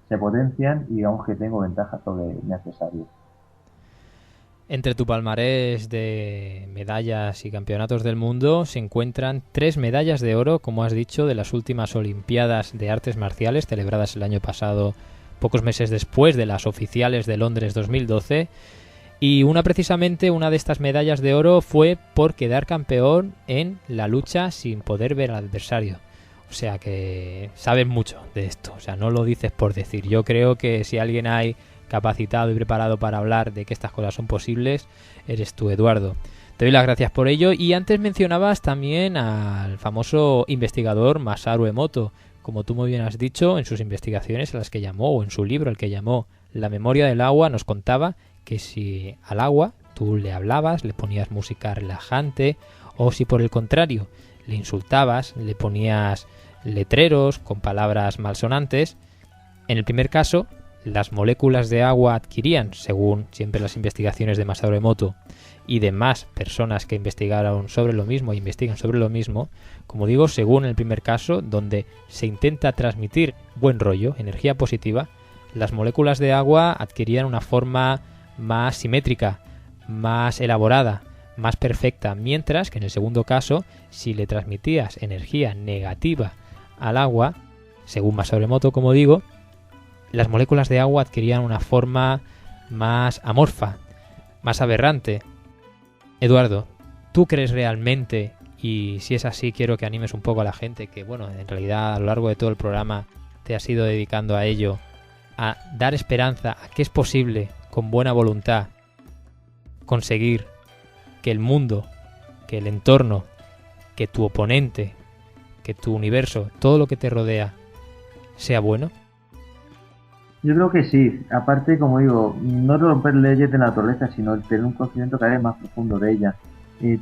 se potencian y digamos que tengo ventaja sobre mi adversario. Entre tu palmarés de medallas y campeonatos del mundo se encuentran 3 medallas de oro, como has dicho, de las últimas Olimpiadas de Artes Marciales celebradas el año pasado, pocos meses después de las oficiales de Londres 2012. Y una de estas medallas de oro fue por quedar campeón en la lucha sin poder ver al adversario. O sea que sabes mucho de esto, o sea, no lo dices por decir. Yo creo que si alguien hay capacitado y preparado para hablar de que estas cosas son posibles, eres tú, Eduardo. Te doy las gracias por ello. Y antes mencionabas también al famoso investigador Masaru Emoto. Como tú muy bien has dicho, en sus investigaciones a las que llamó, o en su libro al que llamó La memoria del agua, nos contaba que si al agua tú le hablabas, le ponías música relajante, o si por el contrario le insultabas, le ponías letreros con palabras malsonantes, en el primer caso las moléculas de agua adquirían, según siempre las investigaciones de Masaru Emoto y demás personas que investigaron sobre lo mismo e investigan sobre lo mismo, como digo, según el primer caso, donde se intenta transmitir buen rollo, energía positiva, las moléculas de agua adquirían una forma más simétrica, más elaborada, más perfecta, mientras que en el segundo caso, si le transmitías energía negativa al agua, según Masaru Emoto, como digo, las moléculas de agua adquirían una forma más amorfa, más aberrante. Eduardo, ¿tú crees realmente, y si es así quiero que animes un poco a la gente, que bueno, en realidad a lo largo de todo el programa te has ido dedicando a ello, a dar esperanza a que es posible, con buena voluntad, conseguir que el mundo, que el entorno, que tu oponente, que tu universo, todo lo que te rodea, sea bueno? Yo creo que sí. Aparte, como digo, no romper leyes de la naturaleza, sino el tener un conocimiento cada vez más profundo de ella.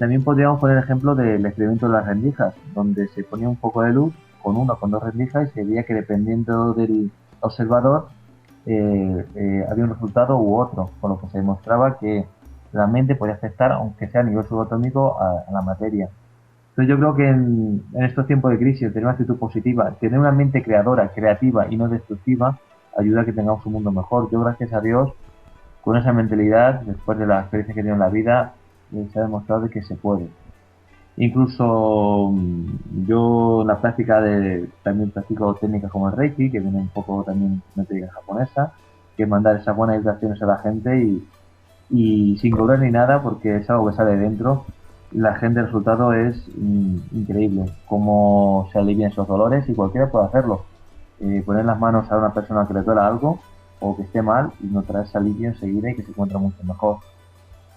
También podríamos poner el ejemplo del experimento de las rendijas, donde se ponía un poco de luz con una o con 2 rendijas y se veía que dependiendo del observador había un resultado u otro, con lo que se demostraba que la mente podía afectar, aunque sea a nivel subatómico, a la materia. Entonces yo creo que en estos tiempos de crisis, tener una actitud positiva, tener una mente creadora, creativa y no destructiva, ayuda a que tengamos un mundo mejor. Yo, gracias a Dios, con esa mentalidad, después de la experiencia que he tenido en la vida, se ha demostrado de que se puede. Incluso yo en la práctica también practico técnicas como el Reiki, que viene un poco también de una técnica japonesa, que es mandar esas buenas vibraciones a la gente y sin cobrar ni nada, porque es algo que sale de dentro. La gente, el resultado es increíble, cómo se alivian esos dolores y cualquiera puede hacerlo. Poner las manos a una persona que le duela algo o que esté mal y notar ese alivio enseguida y que se encuentra mucho mejor.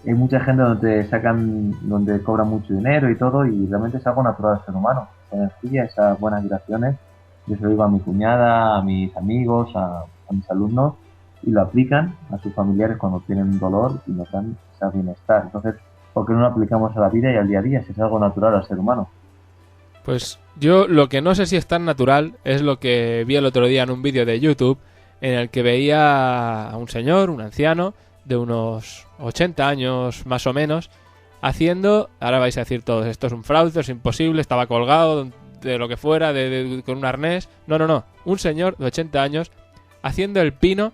Hay mucha gente donde cobran mucho dinero y todo, y realmente es algo natural del ser humano. Esa energía, esas buenas vibraciones, yo se lo digo a mi cuñada, a mis amigos, a mis alumnos, y lo aplican a sus familiares cuando tienen dolor y notan ese bienestar. Entonces, ¿por qué no lo aplicamos a la vida y al día a día si es algo natural al ser humano? Pues yo lo que no sé si es tan natural es lo que vi el otro día en un vídeo de YouTube en el que veía a un señor, un anciano, de unos 80 años más o menos, haciendo, ahora vais a decir todos, esto es un fraude, es imposible, estaba colgado de lo que fuera, con un arnés. No, un señor de 80 años haciendo el pino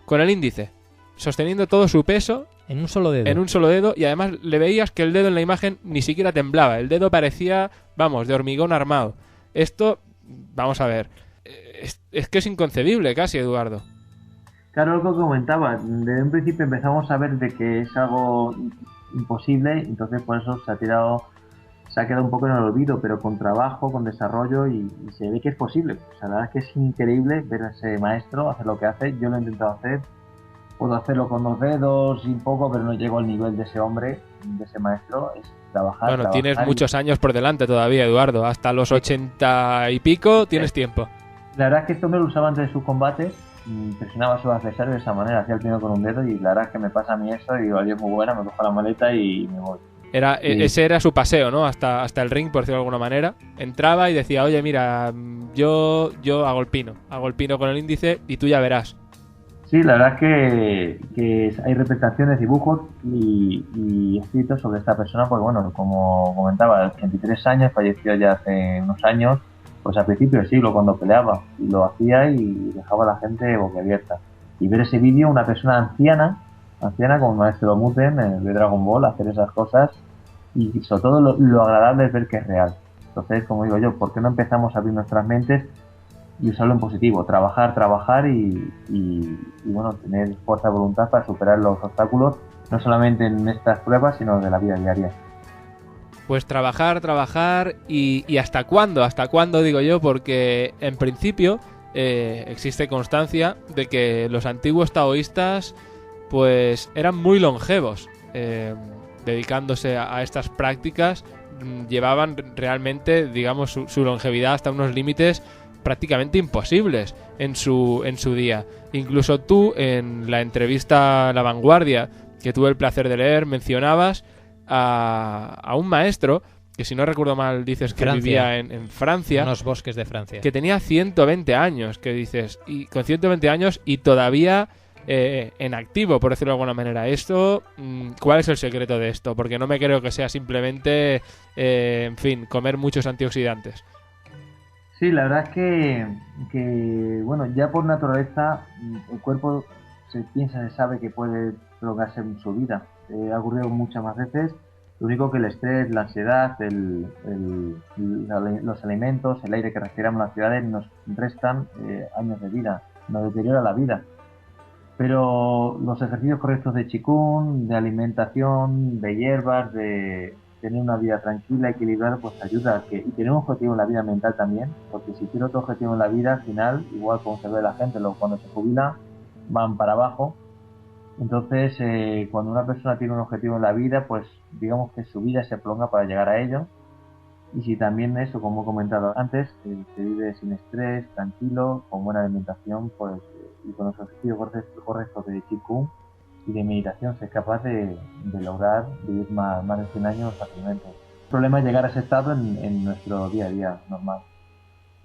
con el índice, sosteniendo todo su peso en un solo dedo. En un solo dedo, y además le veías que el dedo en la imagen ni siquiera temblaba. El dedo parecía, vamos, de hormigón armado. Esto, vamos a ver, es que es inconcebible casi, Eduardo. Claro, lo que comentaba, desde un principio empezamos a ver de que es algo imposible, entonces por eso se ha quedado un poco en el olvido, pero con trabajo, con desarrollo y se ve que es posible. O sea, la verdad es que es increíble ver a ese maestro hacer lo que hace. Yo lo he intentado hacer. Puedo hacerlo con 2 dedos y un poco, pero no llego al nivel de ese hombre, de ese maestro. Es trabajar. Bueno, tienes muchos años por delante todavía, Eduardo. Hasta los 80 y pico tienes tiempo. La verdad es que este hombre lo usaba antes de sus combates, presionaba a sus adversarios de esa manera, hacía el pino con un dedo y la verdad es que me pasa a mí eso y digo, es muy buena, me cojo la maleta y me voy. Ese era su paseo, ¿no? Hasta el ring, por decirlo de alguna manera. Entraba y decía, oye, mira, yo hago el pino con el índice y tú ya verás. Sí, la verdad es que hay representaciones, dibujos y escritos sobre esta persona, porque bueno, como comentaba, a 83 años, falleció ya hace unos años, pues a principios del siglo cuando peleaba, y lo hacía y dejaba a la gente boquiabierta. Y ver ese vídeo, una persona anciana como el maestro Muten de Dragon Ball, hacer esas cosas, y sobre todo lo agradable es ver que es real. Entonces, como digo yo, ¿por qué no empezamos a abrir nuestras mentes y usarlo en positivo? Trabajar y bueno, tener fuerza de voluntad para superar los obstáculos, no solamente en estas pruebas, sino de la vida diaria. Pues trabajar y ¿hasta cuándo? ¿Hasta cuándo digo yo? Porque en principio existe constancia de que los antiguos taoístas pues eran muy longevos, dedicándose a estas prácticas, llevaban realmente, digamos, su longevidad hasta unos límites prácticamente imposibles en su día. Incluso tú, en la entrevista a La Vanguardia, que tuve el placer de leer, mencionabas a un maestro, que si no recuerdo mal dices que Francia. vivía en Francia. Unos bosques de Francia. Que tenía 120 años, que dices, y con 120 años y todavía en activo, por decirlo de alguna manera. Esto, ¿cuál es el secreto de esto? Porque no me creo que sea simplemente, en fin, comer muchos antioxidantes. Sí, la verdad es que bueno, ya por naturaleza el cuerpo se sabe que puede prolongarse en su vida. Ha ocurrido muchas más veces. Lo único que el estrés, la ansiedad, los alimentos, el aire que respiramos en las ciudades nos restan años de vida, nos deteriora la vida. Pero los ejercicios correctos de Qigong, de alimentación, de hierbas, de tener una vida tranquila, equilibrada, pues ayuda y tener un objetivo en la vida mental también, porque si tiene otro objetivo en la vida, al final, igual como se ve la gente, cuando se jubila, van para abajo. Entonces, cuando una persona tiene un objetivo en la vida, pues digamos que su vida se prolonga para llegar a ello. Y si también eso, como he comentado antes, se vive sin estrés, tranquilo, con buena alimentación, pues y con los objetivos correctos de Qigong y de meditación, se es capaz de lograr vivir más de 100 años fácilmente. El problema es llegar a ese estado en nuestro día a día normal.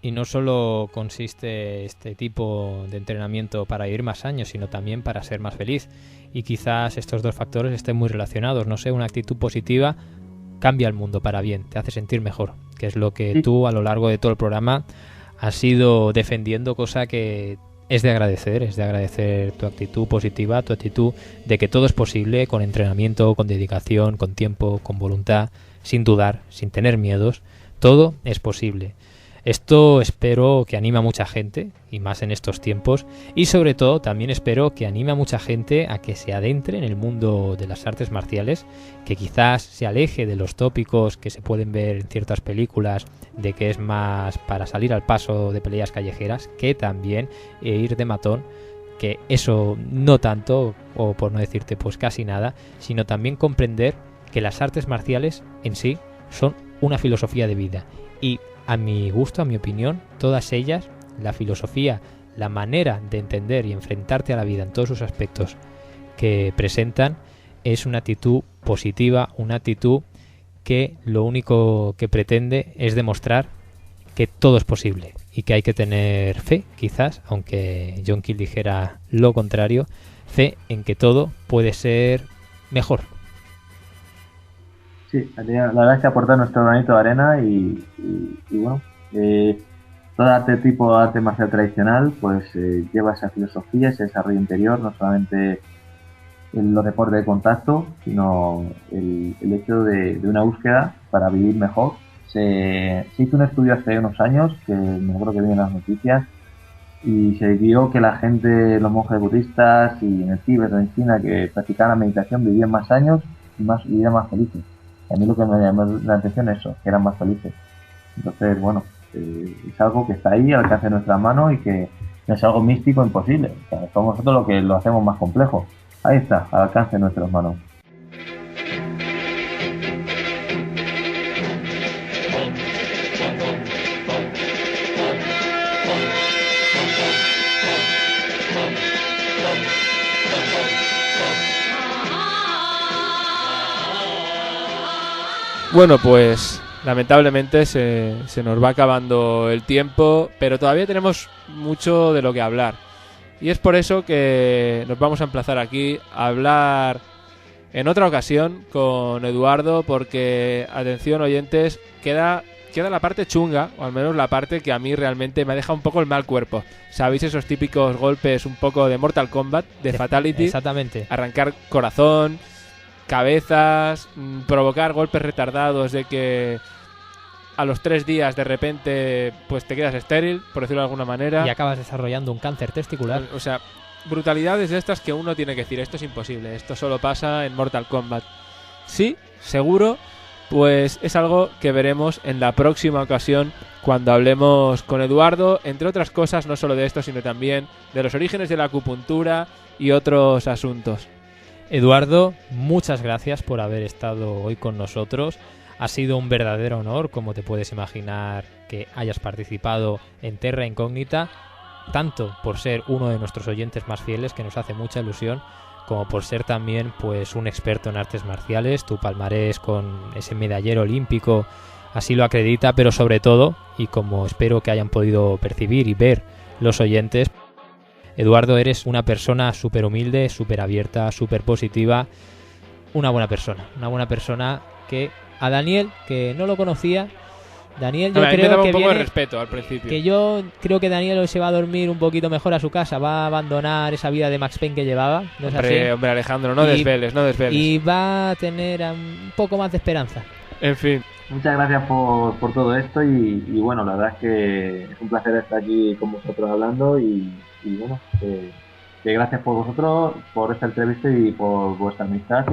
Y no solo consiste este tipo de entrenamiento para vivir más años, sino también para ser más feliz. Y quizás estos dos factores estén muy relacionados. No sé, una actitud positiva cambia el mundo para bien, te hace sentir mejor, que es lo que tú a lo largo de todo el programa has ido defendiendo, cosa que es de agradecer tu actitud positiva, tu actitud de que todo es posible con entrenamiento, con dedicación, con tiempo, con voluntad, sin dudar, sin tener miedos, todo es posible. Esto espero que anime a mucha gente, y más en estos tiempos, y sobre todo también espero que anime a mucha gente a que se adentre en el mundo de las artes marciales, que quizás se aleje de los tópicos que se pueden ver en ciertas películas, de que es más para salir al paso de peleas callejeras, que también ir de matón, que eso no tanto, o por no decirte pues casi nada, sino también comprender que las artes marciales en sí son una filosofía de vida, y a mi gusto, a mi opinión, todas ellas, la filosofía, la manera de entender y enfrentarte a la vida en todos sus aspectos que presentan, es una actitud positiva, una actitud que lo único que pretende es demostrar que todo es posible y que hay que tener fe, quizás, aunque John Keel dijera lo contrario, fe en que todo puede ser mejor. Sí, la verdad es que aportar nuestro granito de arena y bueno, todo tipo de arte marcial tradicional pues lleva esa filosofía, ese desarrollo interior, no solamente en los deportes de contacto, sino el hecho de una búsqueda para vivir mejor. Se hizo un estudio hace unos años, que me acuerdo que vi en las noticias, y se vio que la gente, los monjes budistas y en el Tíbet o en China que practicaban la meditación vivían más años y vivían más felices. A mí lo que me llamó la atención es eso, que eran más felices. Entonces, bueno, es algo que está ahí al alcance de nuestras manos y que no es algo místico imposible. O sea, somos nosotros lo que lo hacemos más complejo. Ahí está, al alcance de nuestras manos. Bueno, pues lamentablemente se nos va acabando el tiempo, pero todavía tenemos mucho de lo que hablar. Y es por eso que nos vamos a emplazar aquí a hablar en otra ocasión con Eduardo, porque, atención oyentes, queda la parte chunga, o al menos la parte que a mí realmente me deja un poco el mal cuerpo. ¿Sabéis esos típicos golpes un poco de Mortal Kombat, de Fatality? Exactamente. Arrancar corazón, cabezas, provocar golpes retardados de que a los 3 días de repente pues te quedas estéril, por decirlo de alguna manera. Y acabas desarrollando un cáncer testicular. O sea, brutalidades de estas que uno tiene que decir, esto es imposible, esto solo pasa en Mortal Kombat. Sí, seguro, pues es algo que veremos en la próxima ocasión cuando hablemos con Eduardo, entre otras cosas, no solo de esto, sino también de los orígenes de la acupuntura y otros asuntos. Eduardo, muchas gracias por haber estado hoy con nosotros. Ha sido un verdadero honor, como te puedes imaginar, que hayas participado en Terra Incógnita, tanto por ser uno de nuestros oyentes más fieles, que nos hace mucha ilusión, como por ser también pues un experto en artes marciales. Tu palmarés con ese medallero olímpico así lo acredita, pero sobre todo, y como espero que hayan podido percibir y ver los oyentes, Eduardo, eres una persona súper humilde, súper abierta, súper positiva, una buena persona que a Daniel, que no lo conocía, Daniel, yo creo que un poco viene, de respeto al principio. que yo creo que Daniel hoy se va a dormir un poquito mejor a su casa, va a abandonar esa vida de Max Payne que llevaba, ¿no es así? Hombre, Alejandro, no desveles. Y va a tener un poco más de esperanza. En fin. Muchas gracias por todo esto y bueno, la verdad es que es un placer estar aquí con vosotros hablando y bueno, que gracias por vosotros, por esta entrevista y por vuestra amistad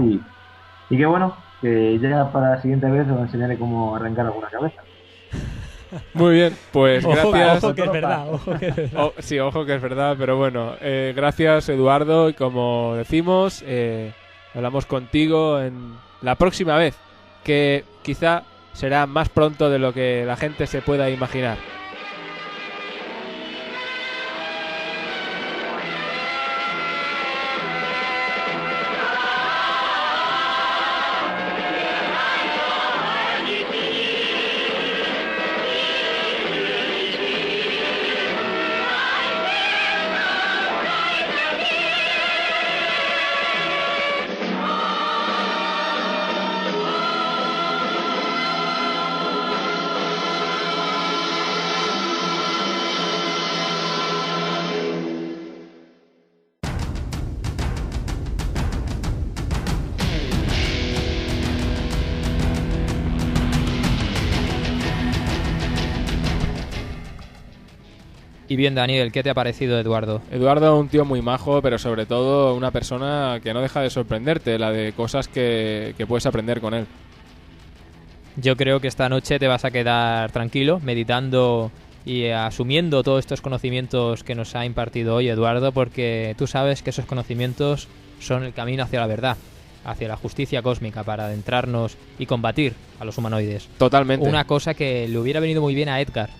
y que bueno, que ya para la siguiente vez os enseñaré cómo arrancar alguna cabeza. Muy bien, pues gracias. Ojo que es verdad. Sí, ojo que es verdad, pero bueno, gracias Eduardo, y como decimos, hablamos contigo en la próxima vez, que quizá será más pronto de lo que la gente se pueda imaginar. Y bien, Daniel, ¿qué te ha parecido Eduardo? Eduardo, un tío muy majo, pero sobre todo una persona que no deja de sorprenderte, la de cosas que puedes aprender con él. Yo creo que esta noche te vas a quedar tranquilo, meditando y asumiendo todos estos conocimientos que nos ha impartido hoy Eduardo, porque tú sabes que esos conocimientos son el camino hacia la verdad, hacia la justicia cósmica, para adentrarnos y combatir a los humanoides. Totalmente. Una cosa que le hubiera venido muy bien a Edgar.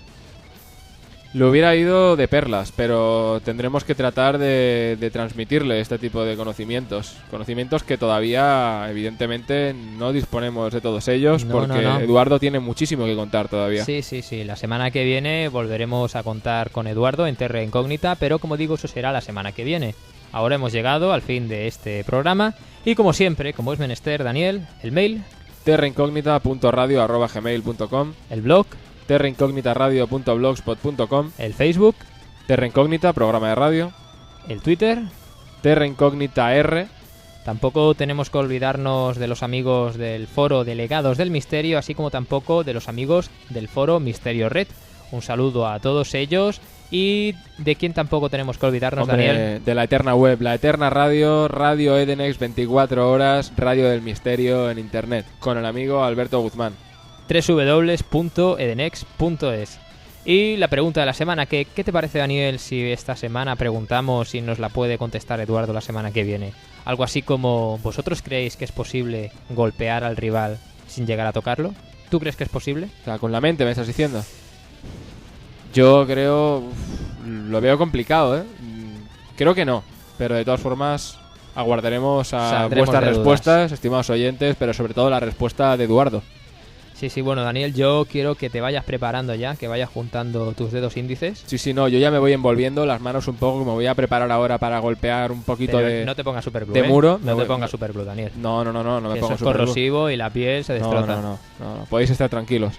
Le hubiera ido de perlas, pero tendremos que tratar de transmitirle este tipo de conocimientos. Conocimientos que todavía, evidentemente, no disponemos de todos ellos, porque Eduardo tiene muchísimo que contar todavía. Sí. La semana que viene volveremos a contar con Eduardo en Terra Incógnita, pero como digo, eso será la semana que viene. Ahora hemos llegado al fin de este programa y como siempre, como es menester, Daniel, el mail terraincógnita.radio@gmail.com, el blog terraincógnitaradio.blogspot.com, el Facebook, Terra Incógnita, programa de radio, el Twitter, Terra Incógnita R. Tampoco tenemos que olvidarnos de los amigos del foro Delegados del Misterio, así como tampoco de los amigos del foro Misterio Red. Un saludo a todos ellos. Y de quién tampoco tenemos que olvidarnos, Daniel. De la eterna web, la eterna radio, Radio Edenex 24 horas, Radio del Misterio en internet, con el amigo Alberto Guzmán. www.edenex.es. Y la pregunta de la semana, ¿qué te parece, Daniel, si esta semana preguntamos y nos la puede contestar Eduardo la semana que viene? Algo así como, ¿vosotros creéis que es posible golpear al rival sin llegar a tocarlo? ¿Tú crees que es posible? O sea, con la mente me estás diciendo. Yo creo... lo veo complicado, ¿eh? Creo que no, pero de todas formas aguardaremos a vuestras respuestas, estimados oyentes, pero sobre todo la respuesta de Eduardo. Sí, bueno, Daniel, yo quiero que te vayas preparando ya, que vayas juntando tus dedos índices. Sí, no, yo ya me voy envolviendo las manos un poco, me voy a preparar ahora para golpear un poquito Pero no te pongas superglue, de muro. No te pongas superglue, Daniel. No me pongo Eso es superglue. corrosivo y la piel se destroza. No, podéis estar tranquilos.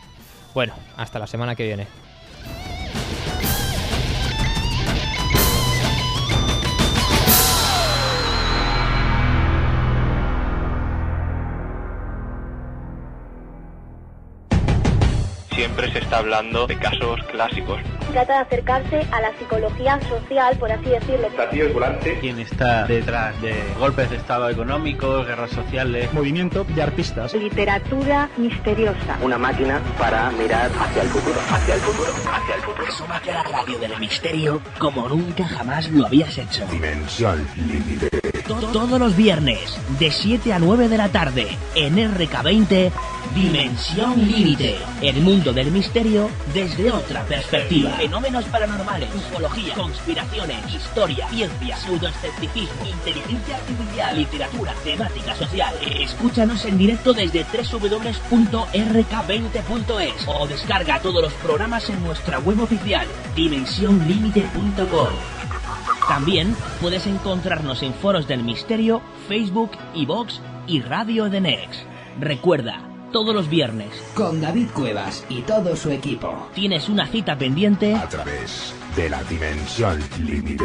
Bueno, hasta la semana que viene. Siempre se está hablando de casos clásicos. Trata de acercarse a la psicología social, por así decirlo. Platillo es volante. ¿Quién está detrás de golpes de estado económicos, guerras sociales? Movimiento de artistas. Literatura misteriosa. Una máquina para mirar hacia el futuro, hacia el futuro, hacia el futuro. Asómate a la radio del misterio como nunca jamás lo habías hecho. Dimensión Límite. Todos los viernes, de 7 a 9 de la tarde, en RK20, Dimensión Límite. El mundo del misterio desde otra perspectiva. Fenómenos paranormales, ufología, conspiraciones, historia, ciencia, pseudoescepticismo, inteligencia artificial, literatura, temática social. Escúchanos en directo desde www.rk20.es o descarga todos los programas en nuestra web oficial, dimensionlimite.com. También puedes encontrarnos en foros del misterio, Facebook, iVoox y Radio Edenex. Recuerda, todos los viernes, con David Cuevas y todo su equipo, tienes una cita pendiente a través de la Dimensión Límite.